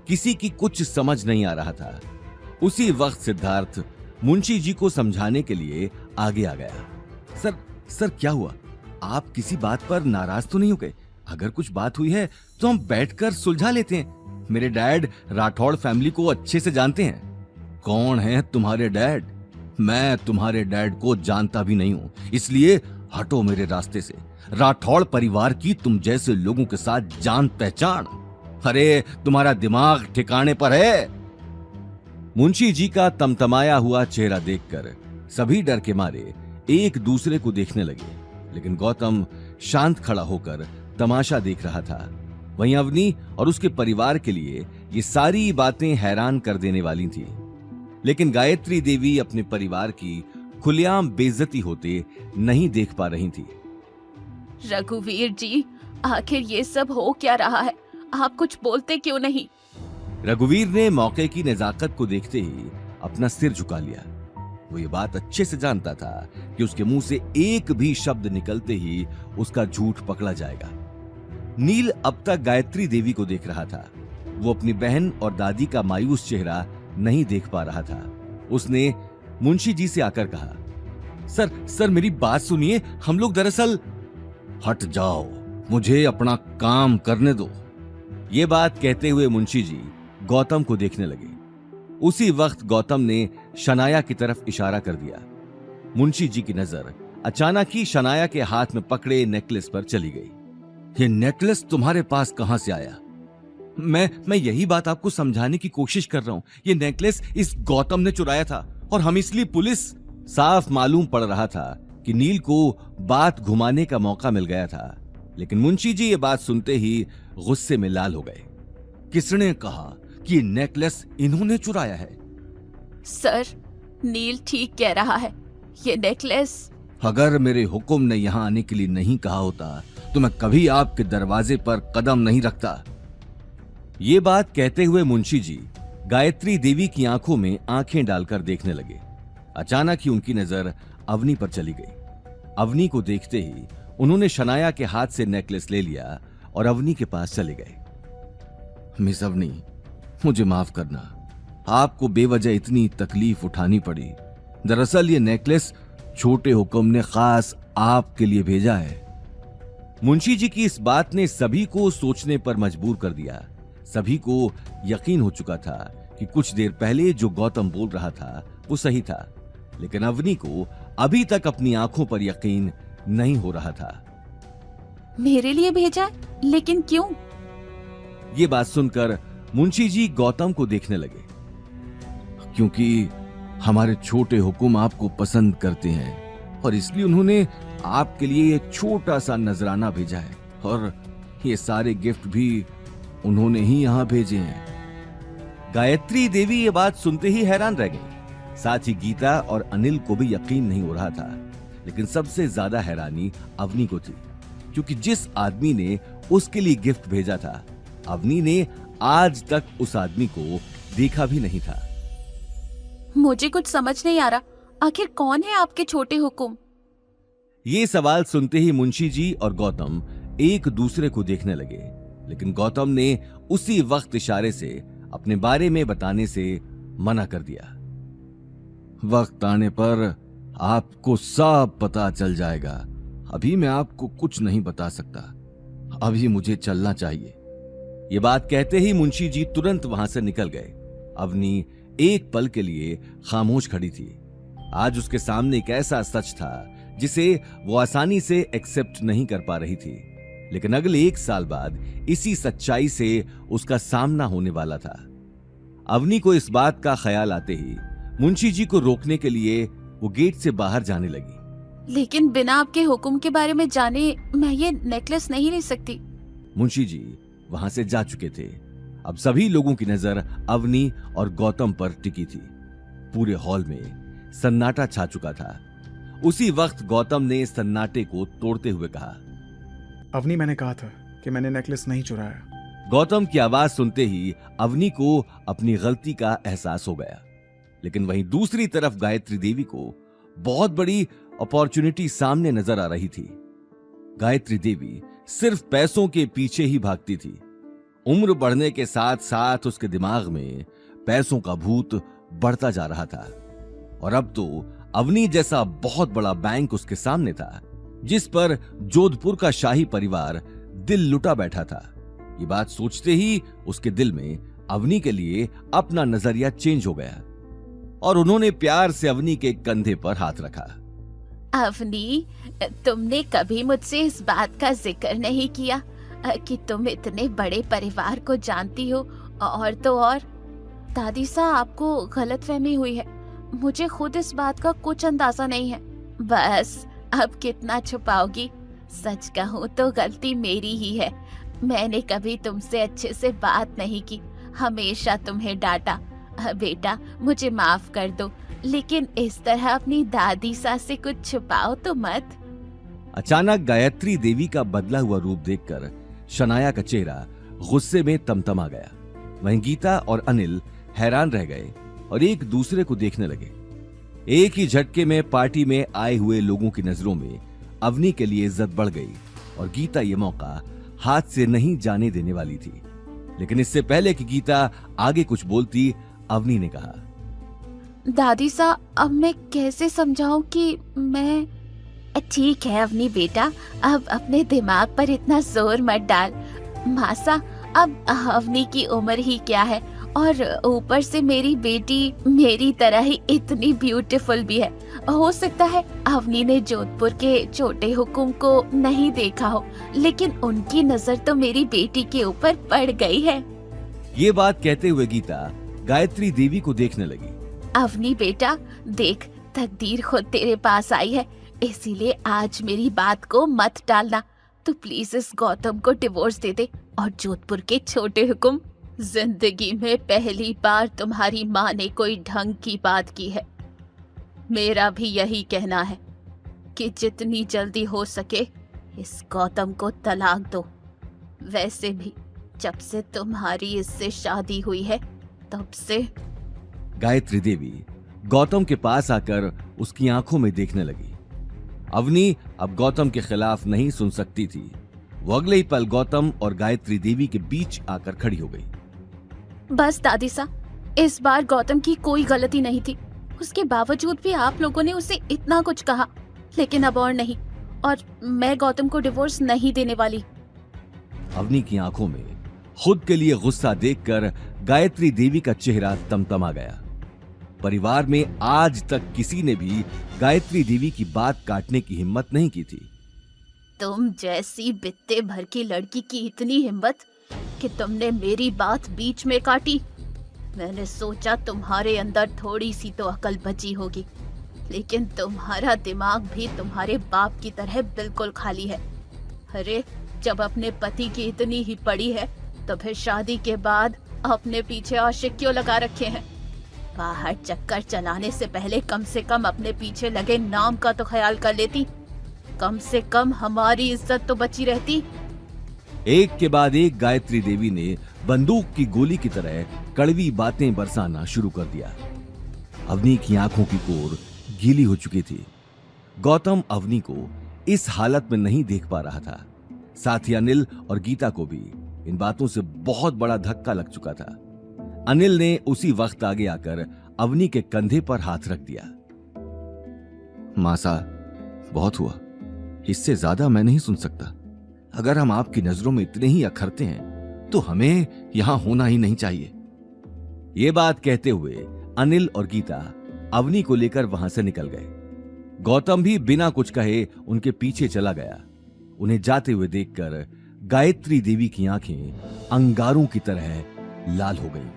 किसी की कुछ समझ नहीं आ रहा था। उसी वक्त सिद्धार्थ मुंशी जी को समझाने के लिए आगे आ गया। सर क्या हुआ? आप किसी बात पर नाराज तो नहीं हो गए? अगर कुछ बात हुई है तो हम बैठकर सुलझा लेते हैं। मेरे डैड राठौड़ फैमिली को अच्छे से जानते हैं। कौन है तुम्हारे डैड? मैं तुम्हारे डैड को जानता भी नहीं हूं, इसलिए हटो मेरे रास्ते से। राठौड़ परिवार की तुम जैसे लोगों के साथ जान पहचान। अरे तुम्हारा दिमाग ठिकाने पर है? मुंशी जी का तमतमाया हुआ चेहरा देखकर सभी डर के मारे एक दूसरे को देखने लगे, लेकिन गौतम शांत खड़ा होकर तमाशा देख रहा था। वहीं अवनी और उसके परिवार के लिए ये सारी बातें हैरान कर देने वाली थी, लेकिन गायत्री देवी अपने परिवार की खुलेआम बेइज्जती होते नहीं देख पा रही थी। रघुवीर जी, आखिर ये सब हो क्या रहा है? आप कुछ बोलते क्यों नहीं? रघुवीर ने मौके की नजाकत को देखते ही अपना सिर झुका लिया। वो ये बात अच्छे से जानता था कि उसके मुंह से एक भी शब्द निकलते ही उसका झूठ पकड़ा जाएगा। नील अब तक गायत्री देवी को देख रहा था। वो अपनी बहन और दादी का मायूस चेहरा नहीं देख पा रहा था। उसने मुंशी जी से आकर कहा, सर मेरी बात सुनिए, हम लोग दरअसल। हट जाओ, मुझे अपना काम करने दो। ये बात कहते हुए मुंशी जी गौतम को देखने लगे। उसी वक्त गौतम ने शनाया की तरफ इशारा कर दिया। मुंशी जी की नजर अचानक ही शनाया के हाथ में पकड़े नेकलेस पर चली गई। ये नेकलेस तुम्हारे पास कहां से आया? मैं यही बात आपको समझाने की कोशिश कर रहा हूं। ये नेकलेस इस गौतम ने चुराया था और हम इसलिए पुलिस। साफ मालूम पड़ रहा था कि नील को बात घुमाने का मौका मिल गया था, लेकिन मुंशी जी ये बात सुनते ही गुस्से में लाल हो गए। किसने कहा कि ये नेकलेस इन्होंने चुराया है? सर, नील ठीक कह रहा है। ये नेकलेस। अगर मेरे हुक्म ने यहां आने के लिए नहीं कहा होता तो मैं कभी आपके दरवाजे पर कदम नहीं रखता। ये बात कहते हुए मुंशी जी गायत्री देवी की आंखों में आंखें डालकर देखने लगे। अचानक ही उनकी नजर अवनी पर चली गई। अवनी को देखते ही उन्होंने शनाया के हाथ से नेकलेस ले लिया और अवनी के पास चले गए। मिस अवनी, मुझे माफ करना, आपको बेवजह इतनी तकलीफ उठानी पड़ी। दरअसल ये नेकलेस छोटे हुक्म ने खास आपके लिए भेजा है। मुंशी जी की इस बात ने सभी को सोचने पर मजबूर कर दिया। सभी को यकीन हो चुका था कि कुछ देर पहले जो गौतम बोल रहा था वो सही था, लेकिन अवनी को अभी तक अपनी आंखों पर यकीन नहीं हो रहा था। मेरे लिए भेजा? लेकिन क्यों? ये बात सुनकर मुंशी जी गौतम को देखने लगे। क्योंकि हमारे छोटे हुक्म आपको पसंद करते हैं और इसलिए उन्होंने आपके लिए एक छोटा सा नजराना भेजा है, और ये सारे गिफ्ट भी उन्होंने ही यहां भेजे हैं। गायत्री देवी ये बात सुनते ही हैरान रह गई। साथ ही गीता और अनिल को भी यकीन नहीं हो रहा था, लेकिन सबसे ज्यादा हैरानी अवनी को थी, क्योंकि जिस आदमी ने उसके लिए गिफ्ट भेजा था, अवनी ने आज तक उस आदमी को देखा भी नहीं था। मुझे कुछ समझ नहीं आ रहा, आखिर कौन है आपके छोटे हुक्म? ये सवाल सुनते ही मुंशी जी और गौतम एक दूसरे को देखने लगे, लेकिन गौतम ने उसी वक्त इशारे से अपने बारे में बताने से मना कर दिया। वक्त आने पर आपको सब पता चल जाएगा। अभी मैं आपको कुछ नहीं बता सकता। अभी मुझे चलना चाहिए। ये बात कहते ही मुंशी जी तुरंत वहां से निकल गए। अवनी एक पल के लिए खामोश खड़ी थी। आज उसके सामने एक ऐसा सच था जिसे वो आसानी से एक्सेप्ट नहीं कर पा रही थी, लेकिन अगले 1 साल बाद इसी सच्चाई से उसका सामना होने वाला था। अवनी को इस बात का ख्याल आते ही मुंशी जी को रोकने के लिए वो गेट से बाहर जाने लगी। लेकिन बिना आपके हुक्म के बारे में जाने मैं ये नेकलेस नहीं ले सकती। मुंशी जी वहां से जा चुके थे। अब सभी लोगों की नजर अवनी और गौतम पर टिकी थी। पूरे हॉल में सन्नाटा छा चुका था। उसी वक्त गौतम ने सन्नाटे को तोड़ते हुए कहा, अवनी, मैंने कहा था कि मैंने नेकलेस नहीं चुराया। गौतम की आवाज सुनते ही अवनी को अपनी गलती का एहसास हो गया, लेकिन वहीं दूसरी तरफ गायत्री देवी को बहुत बड़ी अपॉर्चुनिटी सामने नजर आ रही थी। गायत्री देवी सिर्फ पैसों के पीछे ही भागती थी। उम्र बढ़ने के साथ साथ उसके दिमाग में पैसों का भूत बढ़ता जा रहा था, और अब तो अवनी जैसा बहुत बड़ा बैंक उसके सामने था, जिस पर जोधपुर का शाही परिवार दिल लुटा बैठा था। ये बात सोचते ही उसके दिल में अवनी के लिए अपना नजरिया चेंज हो गया, और उन्होंने प्यार से अवनी के कंधे पर हाथ रखा। अवनी, तुमने कभी मुझसे इस बात का जिक्र नहीं किया कि तुम इतने बड़े परिवार को जानती हो, और तो और दादी सा आपको गलतफहमी हुई है। मुझे खुद इस बात का कुछ अंदाजा नहीं है। बस अब कितना छुपाओगी? सच कहूँ तो गलती मेरी ही है। मैंने कभी तुमसे अच्छे से बात नहीं की, हमेशा तुम्हें डांटा। बेटा मुझे माफ कर दो, लेकिन इस तरह अपनी दादी सा से कुछ छुपाओ तो मत। अचानक गायत्री देवी का बदला हुआ रूप देखकर शनाया का चेहरा गुस्से में तमतमा गया। वहीं गीता और अनिल हैरान रह गए और एक दूसरे को देखने लगे। एक ही झटके में पार्टी में आए हुए लोगों की नजरों में अवनी के लिए इज्जत बढ़ गई, और गीता ये मौका हाथ से नहीं जाने देने वाली थी। लेकिन इससे पहले कि गीता आगे कुछ बोलती, अवनी ने कहा, दादी सा, अब मैं कैसे समझाऊं कि मैं... ठीक है अवनी बेटा, अब अपने दिमाग पर इतना जोर मत डाल। मासा, अब अवनी की उम्र ही क्या है, और ऊपर से मेरी बेटी मेरी तरह ही इतनी ब्यूटीफुल भी है। हो सकता है अवनी ने जोधपुर के छोटे हुकुम को नहीं देखा हो, लेकिन उनकी नजर तो मेरी बेटी के ऊपर पड़ गई है। ये बात कहते हुए गीता गायत्री देवी को देखने लगी। अवनी बेटा देख, तकदीर खुद तेरे पास आई है, इसीलिए आज मेरी बात को मत टालना। तू प्लीज इस गौतम को डिवोर्स दे दे, और जोधपुर के छोटे हुकुम, जिंदगी में पहली बार तुम्हारी माँ ने कोई ढंग की बात की है। मेरा भी यही कहना है कि जितनी जल्दी हो सके इस गौतम को तलाक दो। वैसे भी जब से तुम्हारी इससे शादी हुई है तब से... गायत्री देवी गौतम के पास आकर उसकी आंखों में देखने लगी। अवनी अब गौतम के खिलाफ नहीं सुन सकती थी। वो अगले ही पल गौतम और गायत्री देवी के बीच आकर खड़ी हो गई। बस दादी सा, इस बार गौतम की कोई गलती नहीं थी। उसके बावजूद भी आप लोगों ने उसे इतना कुछ कहा, लेकिन अब और नहीं, और मैं गौतम को डिवोर्स नहीं देने वाली। अवनी की आंखों में खुद के लिए गुस्सा देखकर गायत्री देवी का चेहरा तमतमा गया। परिवार में आज तक किसी ने भी गायत्री देवी की बात काटने की हिम्मत नहीं की थी। तुम जैसी बित्ते भर की लड़की की इतनी हिम्मत कि तुमने मेरी बात बीच में काटी। मैंने सोचा तुम्हारे अंदर थोड़ी सी तो अकल बची होगी, लेकिन तुम्हारा दिमाग भी तुम्हारे बाप की तरह बिल्कुल खाली है। अरे जब अपने पति की इतनी ही पड़ी है तो फिर शादी के बाद अपने पीछे आशिक क्यों लगा रखे हैं? बाहर चक्कर चलाने से पहले कम से कम अपने पीछे लगे नाम का तो ख्याल कर लेती। कम से कम हमारी इज्जत तो बची रहती। एक के बाद एक गायत्री देवी ने बंदूक की गोली की तरह कड़वी बातें बरसाना शुरू कर दिया। अवनी की आंखों की कोर गीली हो चुकी थी। गौतम अवनी को इस हालत में नहीं देख पा रहा था। साथ ही अनिल और गीता को भी इन बातों से बहुत बड़ा धक्का लग चुका था। अनिल ने उसी वक्त आगे आकर अवनी के कंधे पर हाथ रख दिया। मासा, बहुत हुआ, इससे ज्यादा मैं नहीं सुन सकता। अगर हम आपकी नजरों में इतने ही अखरते हैं तो हमें यहां होना ही नहीं चाहिए। ये बात कहते हुए अनिल और गीता अवनी को लेकर वहां से निकल गए। गौतम भी बिना कुछ कहे उनके पीछे चला गया। उन्हें जाते हुए देखकर गायत्री देवी की आंखें अंगारों की तरह लाल हो गईं।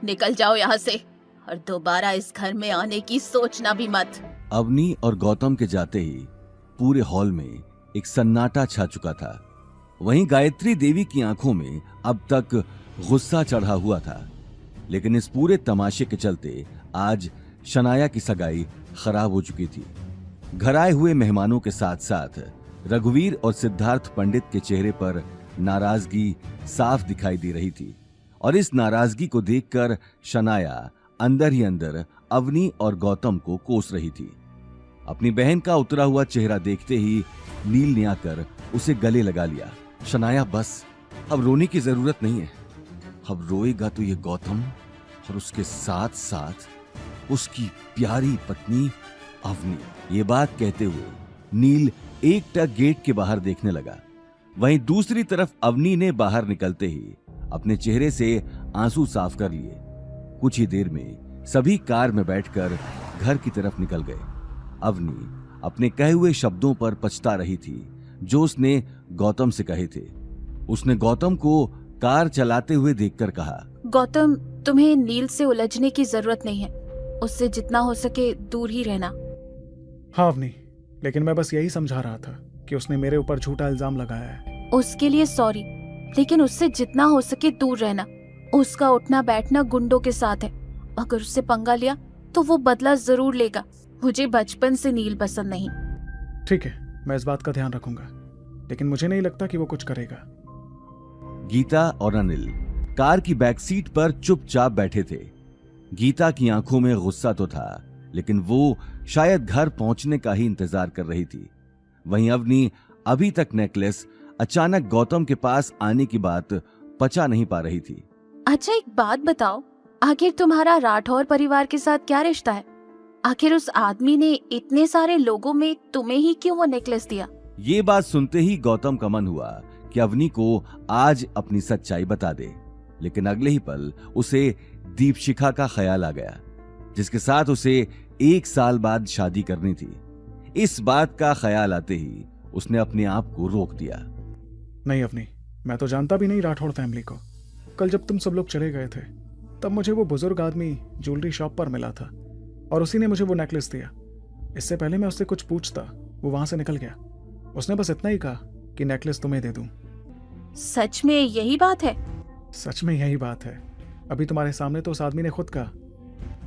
निकल जाओ यहाँ से, और दोबारा इस घर में आने की सोचना भी मत। अवनी और गौतम के जाते ही पूरे हॉल में एक सन्नाटा छा चुका था। वहीं गायत्री देवी की आंखों में अब तक गुस्सा चढ़ा हुआ था, लेकिन इस पूरे तमाशे के चलते आज शनाया की सगाई खराब हो चुकी थी। घर आए हुए मेहमानों के साथ साथ रघुवीर और सिद्धार्थ पंडित के चेहरे पर नाराजगी साफ दिखाई दे रही थी और इस नाराजगी को देखकर शनाया अंदर ही अंदर अवनी और गौतम को कोस रही थी। अपनी बहन का उतरा हुआ चेहरा देखते ही नील ने आकर उसे गले लगा लिया। शनाया बस, अब रोने की जरूरत नहीं है। अब रोएगा तो ये गौतम और उसके साथ साथ उसकी प्यारी पत्नी अवनी। ये बात कहते हुए नील एकटक गेट के बाहर देखने लगा। वहीं दूसरी तरफ अवनी ने बाहर निकलते ही अपने चेहरे से आंसू साफ कर लिए। कुछ ही देर में सभी कार में बैठकर घर की तरफ निकल गए। अवनी अपने कहे हुए शब्दों पर पछता रही थी जो उसने गौतम से कहे थे। उसने गौतम को कार चलाते हुए देखकर कहा, गौतम, तुम्हें नील से उलझने की जरूरत नहीं है। उससे जितना हो सके दूर ही रहना। हाँ अवनी, लेकिन मैं बस यही समझा रहा था कि उसने मेरे ऊपर झूठा इल्जाम लगाया है। उसके लिए सॉरी, लेकिन उससे जितना हो सके दूर रहना। उसका उठना बैठना गुंडों के साथ है। अगर उससे पंगा लिया तो वो बदला जरूर लेगा। मुझे बचपन से नील पसंद नहीं। ठीक है, मैं इस बात का ध्यान रखूंगा, लेकिन मुझे नहीं लगता कि वो कुछ करेगा। गीता और अनिल कार की बैक सीट पर चुपचाप बैठे थे। गीता की आंखों में गुस्सा तो था, लेकिन वो शायद घर पहुंचने का ही इंतजार कर रही थी। वहीं अवनी अभी तक नेकलेस अचानक गौतम के पास आने की बात पचा नहीं पा रही थी। अच्छा, एक बात बताओ, आखिर तुम्हारा राठौर परिवार के साथ क्या रिश्ता है? आखिर उस आदमी ने इतने सारे लोगों में तुम्हें ही क्यों वो नेकलेस दिया? ये बात सुनते ही गौतम का मन हुआ कि अवनी को आज अपनी सच्चाई बता दे, लेकिन अगले ही पल उसे दीपशिखा का ख्याल आ गया, जिसके साथ उसे 1 साल बाद शादी करनी थी। इस बात का ख्याल आते ही उसने अपने आप को रोक दिया। नहीं अवनी, मैं तो जानता भी नहीं राठौड़ फैमिली को। कल जब तुम सब लोग चले गए थे तब मुझे वो बुजुर्ग आदमी ज्वेलरी शॉप पर मिला था और उसी ने मुझे वो नेकलेस दिया। इससे पहले मैं उससे कुछ पूछता, वो वहां से निकल गया। उसने बस इतना ही कहा कि नेकलेस तुम्हें दे दूं। सच में यही बात है? सच में यही बात है। अभी तुम्हारे सामने तो उस आदमी ने खुद कहा।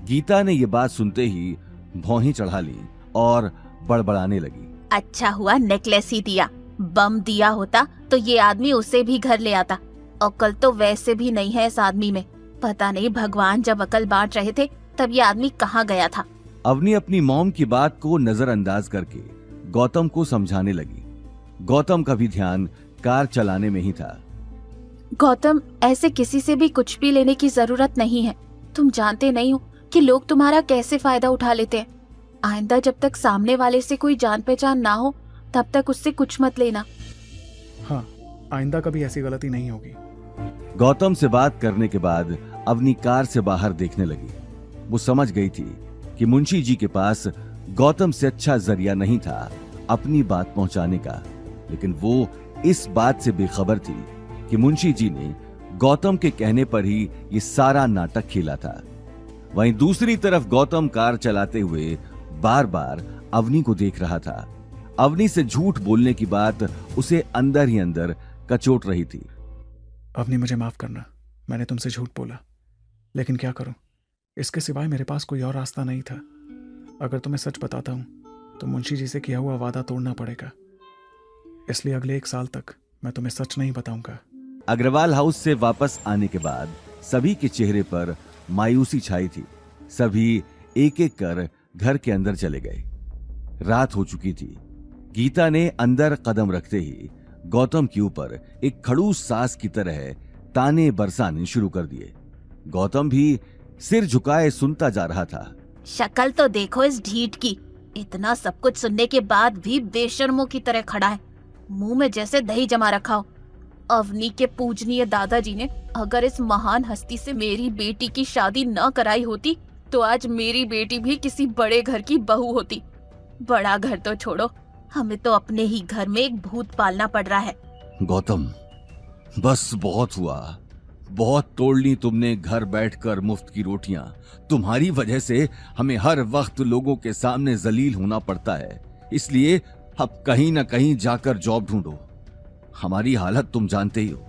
गीता ने ये बात सुनते ही भौहें चढ़ा ली और बड़बड़ाने लगी। अच्छा हुआ नेकलेस ही दिया। बम दिया होता तो ये आदमी उसे भी घर ले आता। अकल तो वैसे भी नहीं है इस आदमी में। पता नहीं भगवान जब अकल बांट रहे थे तब ये आदमी कहाँ गया था। अवनी अपनी मॉम की बात को नजरअंदाज करके गौतम को समझाने लगी। गौतम का भी ध्यान कार चलाने में ही था। गौतम, ऐसे किसी से भी कुछ भी लेने की जरूरत नहीं है। तुम जानते नहीं हो कि लोग तुम्हारा कैसे फायदा उठा लेते हैं। आइंदा जब तक सामने वाले से कोई जान पहचान ना हो तब तक उससे कुछ मत लेना। हाँ, आइंदा कभी ऐसी गलती नहीं होगी। गौतम से बात करने के बाद अवनी कार से बाहर देखने लगी। वो समझ गई थी कि मुंशी जी के पास गौतम से अच्छा जरिया नहीं था अपनी बात पहुंचाने का, लेकिन वो इस बात से बेखबर थी कि मुंशी जी ने गौतम के कहने पर ही ये सारा नाटक खेला था। वहीं दूसरी तरफ गौतम कार चलाते हुए बार बार अवनी को देख रहा था। अवनी से झूठ बोलने की बात उसे अंदर ही अंदर कचोट रही थी। अवनी, मुझे माफ करना, मैंने तुमसे झूठ बोला, लेकिन क्या करूं, इसके सिवाय मेरे पास कोई और रास्ता नहीं था। अगर तुम्हें सच बताता हूं तो मुंशी जी से किया हुआ वादा तोड़ना पड़ेगा। इसलिए अगले 1 साल तक मैं तुम्हें सच नहीं बताऊंगा। अग्रवाल हाउस से वापस आने के बाद सभी के चेहरे पर मायूसी छाई थी। सभी एक एक कर घर के अंदर चले गए। रात हो चुकी थी। गीता ने अंदर कदम रखते ही गौतम के ऊपर एक खड़ूस सास की तरह ताने बरसाने शुरू कर दिए। गौतम भी सिर झुकाए सुनता जा रहा था। शक्ल तो देखो इस ढीठ की। इतना सब कुछ सुनने के बाद भी बेशर्मों की तरह खड़ा है, मुंह में जैसे दही जमा रखा हो। अवनी के पूजनीय दादाजी ने अगर इस महान हस्ती से मेरी बेटी की शादी न कराई होती तो आज मेरी बेटी भी किसी बड़े घर की बहू होती। बड़ा घर तो छोड़ो, हमें तो अपने ही घर में एक भूत पालना पड़ रहा है। गौतम, बस बहुत हुआ। बहुत तोड़ ली तुमने घर बैठकर मुफ्त की रोटियां। तुम्हारी वजह से हमें हर वक्त लोगों के सामने जलील होना पड़ता है। इसलिए अब कहीं ना कहीं जाकर जॉब ढूंढो। हमारी हालत तुम जानते ही हो।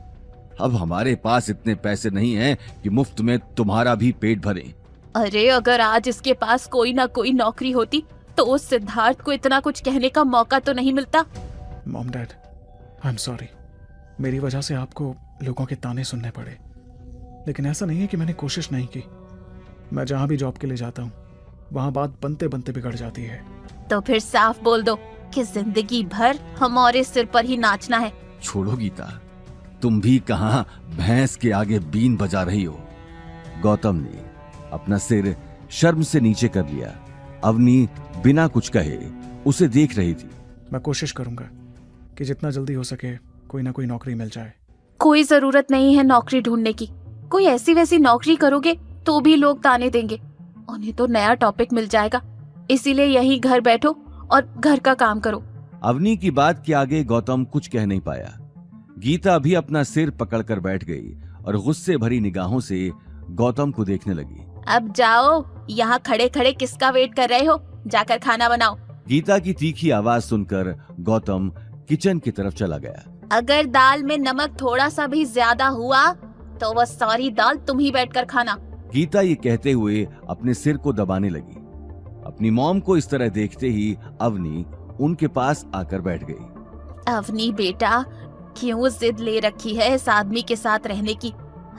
अब हमारे पास इतने पैसे नहीं हैं कि मुफ्त में तुम्हारा भी पेट भरें। अरे अगर आज इसके पास कोई ना कोई नौकरी होती तो उस सिद्धार्थ को इतना कुछ कहने का मौका तो नहीं मिलता। Mom, dad, I am sorry. मेरी वजह से आपको लोगों के ताने सुनने पड़े, लेकिन ऐसा नहीं है कि मैंने कोशिश नहीं की। मैं जहां भी जॉब के लिए जाता हूँ वहां बात बनते बनते बिगड़ जाती है। तो फिर साफ बोल दो कि जिंदगी भर हमारे सिर पर ही नाचना है। छोड़ो गीता, तुम भी कहां भैंस के आगे बीन बजा रही हो। गौतम ने अपना सिर शर्म से नीचे कर लिया। अवनी बिना कुछ कहे उसे देख रही थी। मैं कोशिश करूंगा कि जितना जल्दी हो सके कोई ना कोई नौकरी मिल जाए। कोई जरूरत नहीं है नौकरी ढूंढने की। कोई ऐसी वैसी नौकरी करोगे तो भी लोग ताने देंगे। उन्हें तो नया टॉपिक मिल जाएगा, इसीलिए यहीं घर बैठो और घर का काम करो। अवनी की बात के आगे गौतम कुछ कह नहीं पाया। गीता भी अपना सिर पकड़कर बैठ गई और गुस्से भरी निगाहों से गौतम को देखने लगी। अब जाओ, यहाँ खड़े खड़े किसका वेट कर रहे हो? जाकर खाना बनाओ। गीता की तीखी आवाज सुनकर गौतम किचन की तरफ चला गया। अगर दाल में नमक थोड़ा सा भी ज्यादा हुआ तो वह सारी दाल तुम ही बैठकर खाना। गीता ये कहते हुए अपने सिर को दबाने लगी। अपनी मॉम को इस तरह देखते ही अवनी उनके पास आकर बैठ गई। अवनी बेटा, क्यों जिद ले रखी है इस आदमी के साथ रहने की?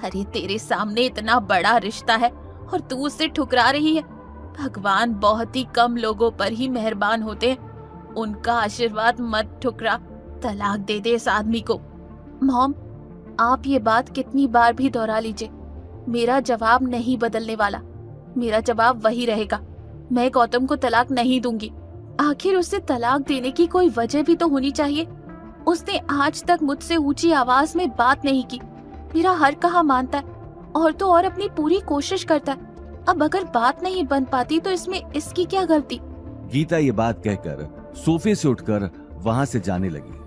अरे तेरे सामने इतना बड़ा रिश्ता है और तू उसे ठुकरा रही है। भगवान बहुत ही कम लोगों पर ही मेहरबान होते हैं, उनका आशीर्वाद मत ठुकरा। तलाक दे दे इस आदमी को। मॉम, आप ये बात कितनी बार भी दोहरा लीजिए, मेरा जवाब नहीं बदलने वाला। मेरा जवाब वही रहेगा, मैं गौतम को तलाक नहीं दूंगी। आखिर उसे तलाक देने की कोई वजह भी तो होनी चाहिए। उसने आज तक मुझसे ऊंची आवाज में बात नहीं की, मेरा हर कहा मानता है और तो और अपनी पूरी कोशिश करता है। अब अगर बात नहीं बन पाती तो इसमें इसकी क्या गलती? गीता ये बात कहकर सोफे से उठकर वहां से जाने लगी।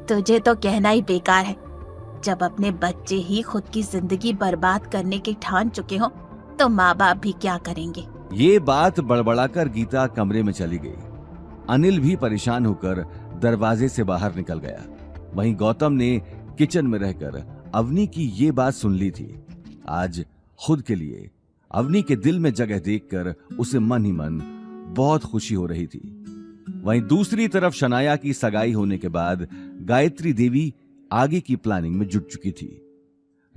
तुझे तो कहना ही बेकार है। जब अपने बच्चे ही खुद की जिंदगी बर्बाद करने के ठान चुके हो तो माँ बाप भी क्या करेंगे? ये बात बड़बड़ाकर गीता कमरे में चली गई। अनिल भी परेशान होकर दरवाजे से बाहर निकल गया। वहीं गौतम ने किचन में रहकर अवनी की ये बात सुन ली थी। आज खुद के लिए अवनी के दिल में जगह देखकर उसे मन ही मन बहुत खुशी हो रही थी। वहीं दूसरी तरफ शनाया की सगाई होने के बाद गायत्री देवी आगे की प्लानिंग में जुट चुकी थी।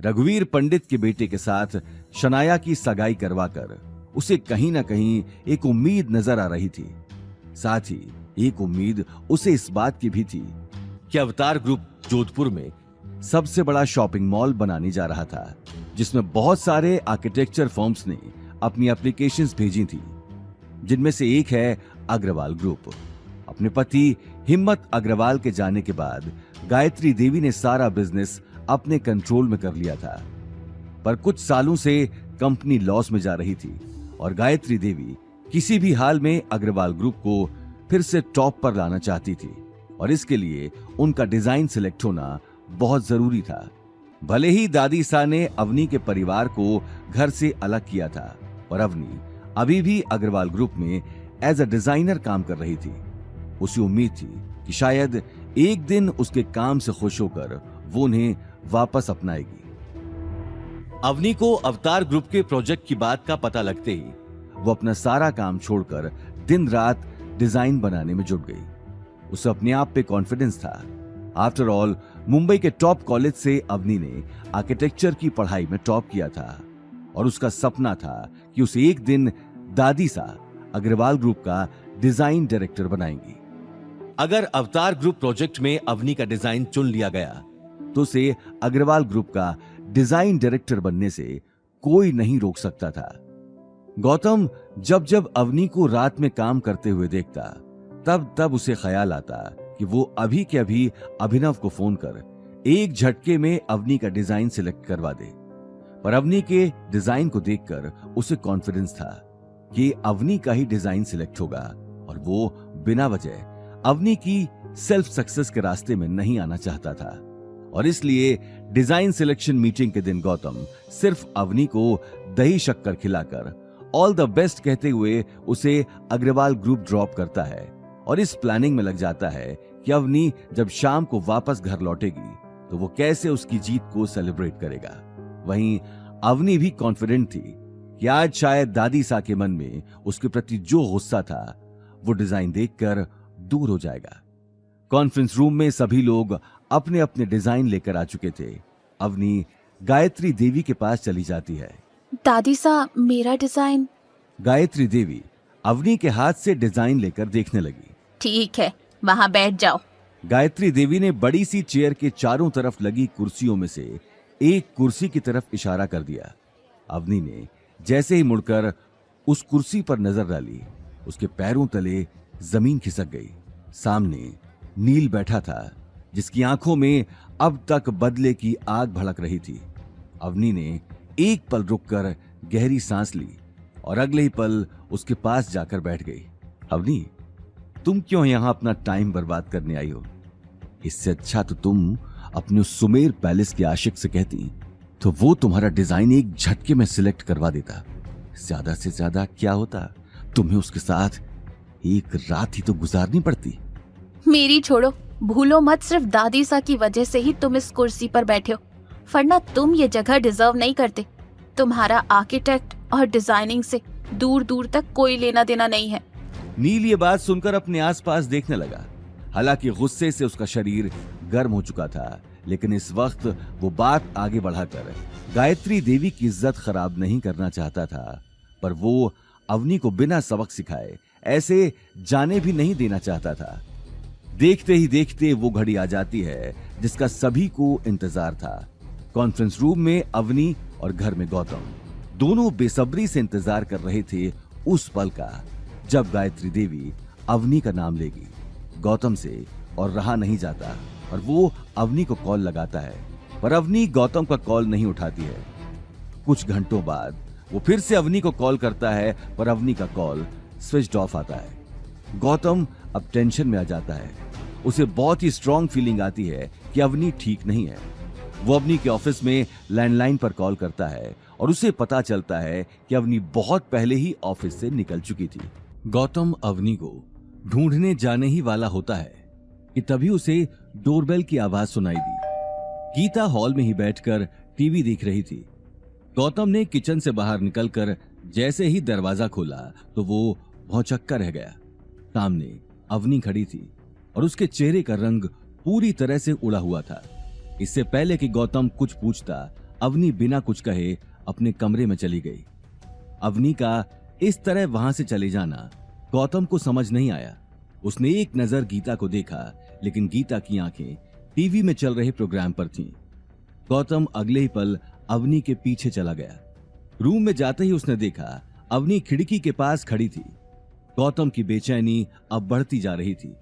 रघुवीर पंडित के बेटे के साथ शनाया की सगाई करवाकर उसे कहीं ना कहीं एक उम्मीद नजर आ रही थी। साथ ही एक उम्मीद उसे इस बात की भी थी कि अवतार ग्रुप जोधपुर में सबसे बड़ा शॉपिंग मॉल बनाने जा रहा था, जिसमें बहुत सारे आर्किटेक्चर फर्म्स ने अपनी एप्लीकेशंस भेजी थी, जिनमें से एक है अग्रवाल ग्रुप। अपने पति हिम्मत अग्रवाल के जाने के बाद गायत्री देवी ने सारा बिजनेस अपने कंट्रोल में कर लिया था, पर कुछ सालों से कंपनी लॉस में जा रही थी और गायत्री देवी किसी भी हाल में अग्रवाल ग्रुप को फिर से टॉप पर लाना चाहती थी और इसके लिए उनका डिजाइन सिलेक्ट होना बहुत जरूरी था। भले ही दादी सा ने अवनी के परिवार को घर से अलग किया था और अवनी अभी भी अग्रवाल ग्रुप में एज अ डिजाइनर काम कर रही थी। उसे उम्मीद थी कि शायद एक दिन उसके काम से खुश होकर वो उन्हें वापस अपनाएगी। अवनी को अवतार ग्रुप के प्रोजेक्ट की बात का पता लगते ही वो अपना सारा काम छोड़कर दिन रात डिजाइन बनाने में जुट गई। उसे अपने आप पे कॉन्फिडेंस था। आफ्टर ऑल मुंबई के टॉप कॉलेज से अवनी ने आर्किटेक्चर की पढ़ाई में टॉप किया था और उसका सपना था कि उसे एक दिन दादी सा अग्रवाल ग्रुप का डिजाइन डायरेक्टर बनाएंगी। अगर अवतार ग्रुप प्रोजेक्ट में अवनी का डिजाइन चुन लिया गया तो उसे अग्रवाल ग्रुप का डिजाइन डायरेक्टर बनने से कोई नहीं रोक सकता था। गौतम जब जब अवनी को रात में काम करते हुए देखता तब तब उसे ख्याल आता कि वो अभी के अभी अभिनव को फोन कर एक झटके में अवनी का डिजाइन सिलेक्ट करवा दे। पर अवनी के डिजाइन को देखकर उसे कॉन्फिडेंस था कि अवनी का ही डिजाइन सिलेक्ट होगा और वो बिना वजह अवनी की सेल्फ सक्सेस के रास्ते में नहीं आना चाहता था। और इसलिए डिजाइन सिलेक्शन मीटिंग के दिन गौतम सिर्फ अवनी को दही शक्कर खिलाकर ऑल द बेस्ट कहते हुए उसे अग्रवाल ग्रुप ड्रॉप करता है और इस प्लानिंग में लग जाता है कि अवनी जब शाम को वापस घर लौटेगी तो वो कैसे उसकी जीत को सेलिब्रेट करेगा। वहीं अवनी भी कॉन्फिडेंट थी कि आज शायद दादी सा के मन में उसके प्रति जो गुस्सा था वो डिजाइन देखकर दूर हो जाएगा। कॉन्फ्रेंस रूम में सभी लोग अपने अपने डिजाइन लेकर आ चुके थे। अवनी गायत्री देवी के पास चली जाती है। दादी सा, मेरा डिजाइन। गायत्री देवी अवनी के हाथ से डिजाइन लेकर देखने लगी। ठीक है, वहाँ बैठ जाओ। गायत्री देवी ने बड़ी सी चेयर के चारों तरफ लगी कुर्सियों में से एक कुर्सी की तरफ इशारा कर दिया। अवनी ने जैसे ही मुड़कर उस कुर्सी पर नजर डाली, उसके पैरों तले जमीन खिसक गई। सामने नील बैठा था, जिसकी आंखों में अब तक बदले की आग भड़क रही थी। अवनी ने एक पल रुककर गहरी सांस ली और अगले ही पल उसके पास जाकर बैठ गई। अवनी, तुम क्यों यहां अपना टाइम बर्बाद करने आई हो? इससे अच्छा तो तुम अपने उस सुमेर पैलेस के आशिक से कहती तो वो तुम्हारा डिजाइन एक झटके में सिलेक्ट करवा देता। ज्यादा से ज्यादा क्या होता, तुम्हें उसके साथ एक रात ही तो गुजारनी पड़ती। मेरी छोड़ो, भूलो मत, सिर्फ दादी सा की वजह से ही तुम इस कुर्सी पर बैठे हो, वरना तुम ये जगह डिजर्व नहीं करते। तुम्हारा आर्किटेक्ट और डिजाइनिंग से दूर दूर तक कोई लेना देना नहीं है। नील ये बात सुनकर अपने आसपास देखने लगा। हालांकि गुस्से से उसका शरीर गर्म हो चुका था, लेकिन इस वक्त वो बात आगे बढ़ाकर गायत्री देवी की इज्जत खराब नहीं करना चाहता था, पर वो अवनी को बिना सबक सिखाए ऐसे जाने भी नहीं देना चाहता था। देखते ही देखते वो घड़ी आ जाती है जिसका सभी को इंतजार था। कॉन्फ्रेंस रूम में अवनी और घर में गौतम दोनों बेसब्री से इंतजार कर रहे थे उस पल का जब गायत्री देवी अवनी का नाम लेगी गौतम से, और रहा नहीं जाता और वो अवनी को कॉल लगाता है, पर अवनी गौतम का कॉल नहीं उठाती है। कुछ घंटों बाद वो फिर से अवनी को कॉल करता है, पर अवनी का कॉल स्विच्ड ऑफ आता है। गौतम अब टेंशन में आ जाता है। उसे बहुत ही स्ट्रॉन्ग फीलिंग आती है कि अवनी ठीक नहीं है। वो अवनी के ऑफिस में लैंडलाइन पर कॉल करता है और उसे पता चलता है कि अवनी बहुत पहले ही ऑफिस से निकल चुकी थी। गौतम अवनी को ढूंढने जाने ही वाला होता है कि तभी उसे डोरबेल की आवाज सुनाई दी। गीता हॉल में ही बैठकर टीवी देख रही थी। गौतम ने किचन से बाहर निकलकर जैसे ही दरवाजा खोला तो वो भौंचक्का रह गया। सामने अवनी खड़ी थी और उसके चेहरे का रंग पूरी तरह से उड़ा हुआ था। इससे पहले कि गौतम कुछ पूछता, अवनी बिना कुछ कहे अपने कमरे में चली गई। अवनी का इस तरह वहां से चले जाना गौतम को समझ नहीं आया। उसने एक नजर गीता को देखा, लेकिन गीता की आंखें टीवी में चल रहे प्रोग्राम पर थीं। गौतम अगले ही पल अवनी के पीछे चला गया। रूम में जाते ही उसने देखा अवनी खिड़की के पास खड़ी थी। गौतम की बेचैनी अब बढ़ती जा रही थी।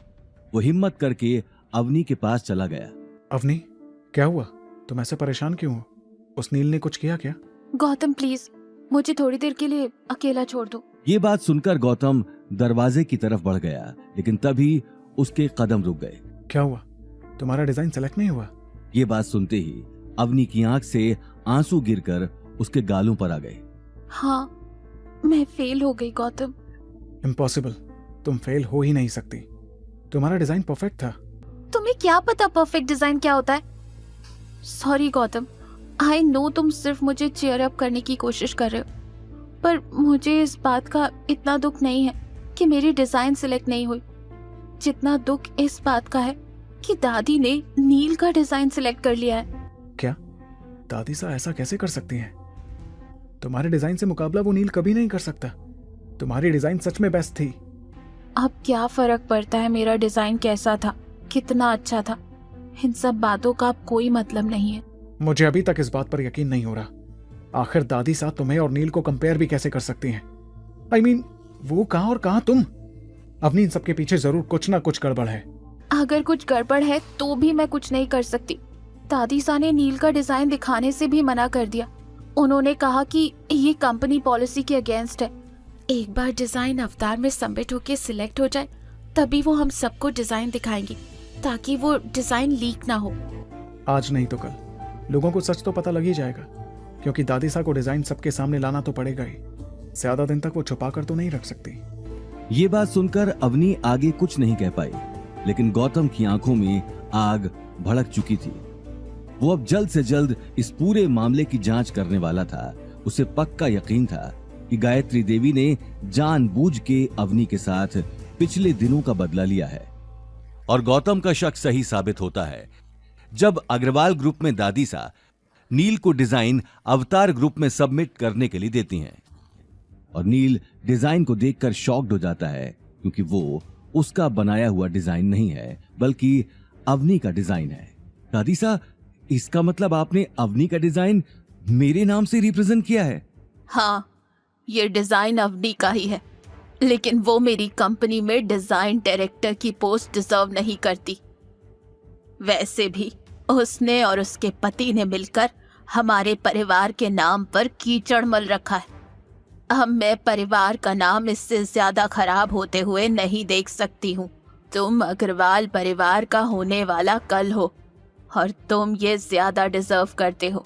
वो हिम्मत करके अवनी के पास चला गया। अवनी, क्या हुआ? तुम ऐसे परेशान क्यों हो? उस नील ने कुछ किया क्या? गौतम प्लीज, मुझे थोड़ी देर के लिए अकेला छोड़ दो। ये बात सुनकर गौतम दरवाजे की तरफ बढ़ गया, लेकिन तभी उसके कदम रुक गए। क्या हुआ? तुम्हारा डिजाइन सेलेक्ट नहीं हुआ? ये बात सुनते ही अवनी की आंख से आंसू गिरकर उसके गालों पर आ गए। हाँ, मैं फेल हो गई गौतम। इम्पॉसिबल, तुम फेल हो ही नहीं सकती। तुम्हारा डिजाइन परफेक्ट था। तुम्हें क्या पता परफेक्ट डिजाइन क्या होता है? सॉरी गौतम, आई नो तुम सिर्फ मुझे चीयर अप करने की कोशिश कर रहे हो, पर मुझे इस बात का इतना दुख नहीं है कि मेरी डिजाइन सिलेक्ट नहीं हुई, जितना दुख इस बात का है कि दादी ने नील का डिजाइन सिलेक्ट कर लिया है। क्या दादी सा ऐसा कैसे कर सकती हैं? तुम्हारे डिजाइन से मुकाबला वो नील कभी नहीं कर सकता। तुम्हारी डिजाइन सच में बेस्ट थी। अब क्या फर्क पड़ता है मेरा डिजाइन कैसा था, कितना अच्छा था? इन सब बातों का अब कोई मतलब नहीं है। मुझे अभी तक इस बात पर यकीन नहीं हो रहा। आखिर दादी साहब तुम्हें और नील को कंपेयर भी कैसे कर सकती हैं? I mean, वो कहां और कहां तुम? अपनी इन सबके पीछे जरूर कुछ ना कुछ गड़बड़ है। अगर कुछ गड़बड़ है तो भी मैं कुछ नहीं कर सकती। दादी सा ने नील का डिजाइन दिखाने से भी मना कर दिया। उन्होंने कहा कि ये कंपनी पॉलिसी के अगेंस्ट है। एक बार डिजाइन अवतार में सबमिट होके सिलेक्ट हो जाए तभी वो हम सबको डिजाइन दिखाएंगी, ताकि वो डिजाइन लीक ना हो। आज नहीं तो कल लोगों को सच तो पता लग ही जाएगा, क्योंकि दादी सा को डिजाइन सबके सामने लाना तो पड़ेगा ही। ज्यादा दिन तक वो छुपा कर तो नहीं रख सकती। ये बात सुनकर अवनी आगे कुछ नहीं कह पाई, लेकिन गौतम की आंखों में आग भड़क चुकी थी। वो अब जल्द से जल्द इस पूरे मामले की जांच करने वाला था। उसे पक्का यकीन था कि गायत्री देवी ने जानबूझ के अवनी के साथ पिछले दिनों का बदला लिया है। और गौतम का शक सही साबित होता है। जब अग्रवाल ग्रुप में दादी सा नील को डिजाइन अवतार ग्रुप में सबमिट करने के लिए देती हैं और नील डिजाइन को देखकर शॉक्ड हो जाता है क्योंकि वो उसका बनाया हुआ डिजाइन नहीं है बल्कि अवनी का डिजाइन है। दादी सा, इसका मतलब आपने अवनी का डिजाइन मेरे नाम से रिप्रेजेंट किया है? हाँ, ये डिजाइन अवनी का ही है, लेकिन वो मेरी कंपनी में डिजाइन डायरेक्टर की पोस्ट डिजर्व नहीं करती। वैसे भी उसने और उसके पति ने मिलकर हमारे परिवार के नाम पर कीचड़ मल रखा है। अब मैं परिवार का नाम इससे ज्यादा खराब होते हुए नहीं देख सकती हूँ। तुम अग्रवाल परिवार का होने वाला कल हो और तुम ये ज्यादा डिजर्व करते हो।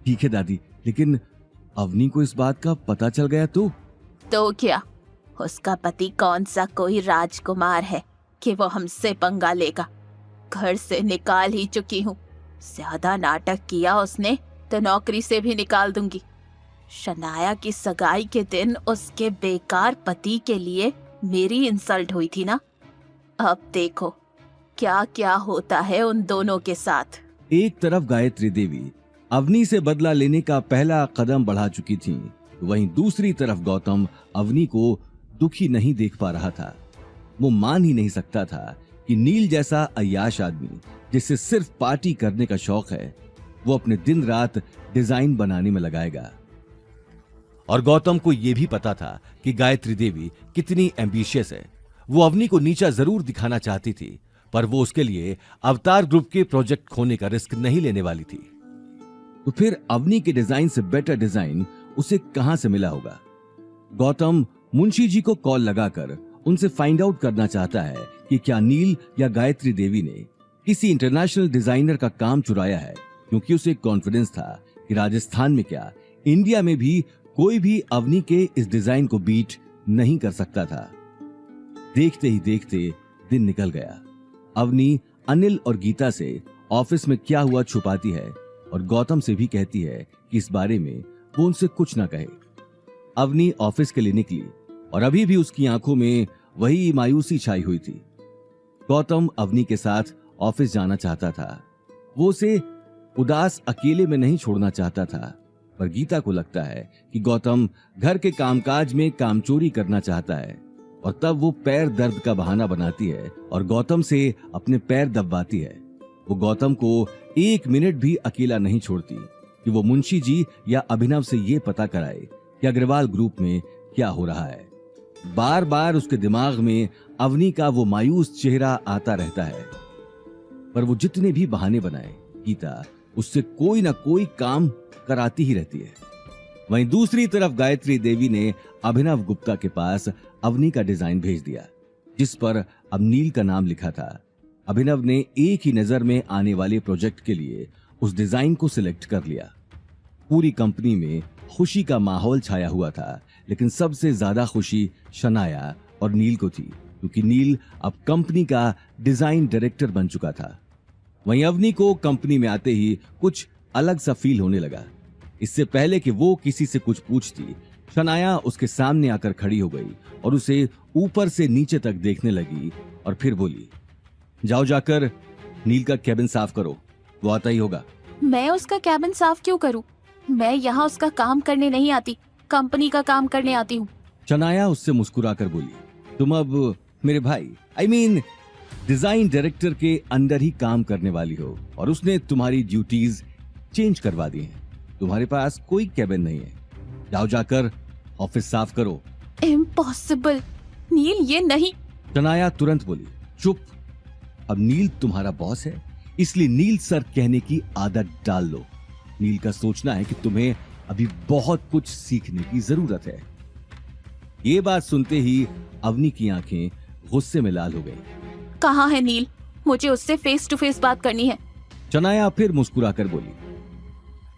ठीक है दादी, लेकिन अवनी को इस बात का पता चल गया तो क्या उसका पति कौन सा कोई राजकुमार है कि वो हमसे पंगा लेगा? घर से निकाल ही चुकी हूँ। ज्यादा नाटक किया उसने तो नौकरी से भी निकाल दूंगी। शनाया की सगाई के दिन उसके बेकार पति के लिए मेरी इंसल्ट हुई थी ना। अब देखो क्या क्या होता है उन दोनों के साथ। एक तरफ गायत्री देवी अवनी से बदला लेने का पहला कदम बढ़ा चुकी थी, वहीं दूसरी तरफ गौतम अवनी को दुखी नहीं देख पा रहा था। वो मान ही नहीं सकता था कि नील जैसा अय्याश आदमी जिसे सिर्फ पार्टी करने का शौक है, वो अपने दिन रात डिजाइन बनाने में लगाएगा। और गौतम को यह भी पता था कि गायत्री देवी कितनी एम्बिशियस है। वो अवनी को नीचा जरूर दिखाना चाहती थी, पर वो उसके लिए अवतार ग्रुप के प्रोजेक्ट खोने का रिस्क नहीं लेने वाली थी। तो फिर अवनी के डिजाइन से बेटर डिजाइन उसे कहां से मिला होगा? गौतम मुंशी जी को कॉल लगाकर उनसे फाइंड आउट करना चाहता है कि क्या नील या गायत्री देवी ने किसी इंटरनेशनल डिजाइनर का काम चुराया है, क्योंकि उसे कॉन्फिडेंस था कि राजस्थान में क्या इंडिया में भी कोई भी अवनी के इस डिजाइन को बीट नहीं कर सकता था। देखते ही देखते दिन निकल गया। अवनी अनिल और गीता से ऑफिस में क्या हुआ छुपाती है और गौतम से भी कहती है कि इस बारे में वो उनसे कुछ ना कहे। अवनी ऑफिस के लिए निकली और अभी भी उसकी आंखों में वही मायूसी छाई हुई थी। गौतम अवनी के साथ ऑफिस जाना चाहता था। वो उसे उदास अकेले में नहीं छोड़ना चाहता था, पर गीता को लगता है कि गौतम घर के कामकाज में कामचोरी करना चाहता है और तब वो पैर दर्द का बहाना बनाती है और गौतम से अपने पैर दबवाती है। वो गौतम को एक मिनट भी अकेला नहीं छोड़ती कि वो मुंशी जी या अभिनव से ये पता कराए कि अग्रवाल ग्रुप में क्या हो रहा है। बार बार उसके दिमाग में अवनी का वो मायूस चेहरा आता रहता है, पर वो जितने भी बहाने बनाए गीता उससे कोई ना कोई काम कराती ही रहती है। वहीं दूसरी तरफ गायत्री देवी ने अभिनव गुप्ता के पास अवनी का डिजाइन भेज दिया, जिस पर अब नील का नाम लिखा था। अभिनव ने एक ही नजर में आने वाले प्रोजेक्ट के लिए उस डिजाइन को सिलेक्ट कर लिया। पूरी कंपनी में खुशी का माहौल छाया हुआ था, लेकिन सबसे ज्यादा खुशी शनाया और नील को थी, क्योंकि नील अब कंपनी का डिजाइन डायरेक्टर बन चुका था। वहीं अवनी को कंपनी में आते ही कुछ अलग सा फील होने लगा। इससे पहले कि वो किसी से कुछ पूछती, शनाया उसके सामने आकर खड़ी हो गई और उसे ऊपर से नीचे तक देखने लगी और फिर बोली, जाओ जाकर नील का कैबिन साफ करो, वो आता ही होगा। मैं उसका कैबिन साफ क्यों करूं? मैं यहाँ उसका काम करने नहीं आती, कंपनी का काम करने आती हूँ। शनाया उससे मुस्कुराकर बोली, तुम अब मेरे भाई डिजाइन डायरेक्टर के अंडर ही काम करने वाली हो और उसने तुम्हारी ड्यूटीज चेंज करवा दी हैं। तुम्हारे पास कोई कैबिन नहीं है, जाओ जाकर ऑफिस साफ करो। इम्पॉसिबल, नील ये नहीं। शनाया तुरंत बोली, चुप, अब नील तुम्हारा बॉस है, इसलिए नील सर कहने की आदत डाल लो। नील का सोचना है कि तुम्हें अभी बहुत कुछ सीखने की जरूरत है। ये बात सुनते ही अवनी की आंखें गुस्से में लाल हो गईं। कहाँ है नील? मुझे उससे फेस टू फेस बात करनी है। शनाया फिर मुस्कुराकर बोली,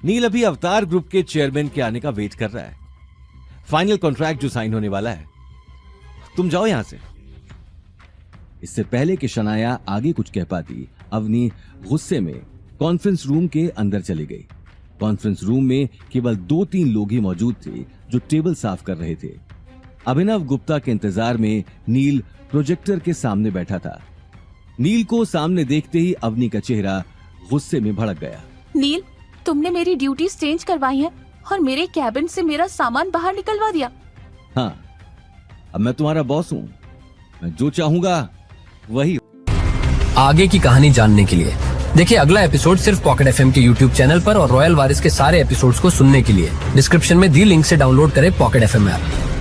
नील अभी अवतार ग्रुप के चेयरमैन के आने का वेट कर रहा है। फाइनल कॉन्ट्रैक्ट जो साइन होने वाला है, तुम जाओ यहां से। इससे पहले कि शनाया आगे कुछ कह पाती, अवनी गुस्से में कॉन्फ्रेंस रूम के अंदर चली गई। कॉन्फ्रेंस रूम में केवल 2-3 लोग ही मौजूद थे जो टेबल साफ कर रहे थे। अभिनव गुप्ता के इंतजार में नील प्रोजेक्टर के सामने बैठा था। नील को सामने देखते ही अवनी का चेहरा गुस्से में भड़क गया। नील, तुमने मेरी ड्यूटीज चेंज करवाई है और मेरे कैबिन से मेरा सामान बाहर निकलवा दिया। हाँ, अब मैं तुम्हारा बॉस हूँ, मैं जो चाहूंगा वही। आगे की कहानी जानने के लिए देखिए अगला एपिसोड सिर्फ पॉकेट एफएम के यूट्यूब चैनल पर, और रॉयल वारिस के सारे एपिसोड्स को सुनने के लिए डिस्क्रिप्शन में दी लिंक से डाउनलोड करें पॉकेट एफएम ऐप।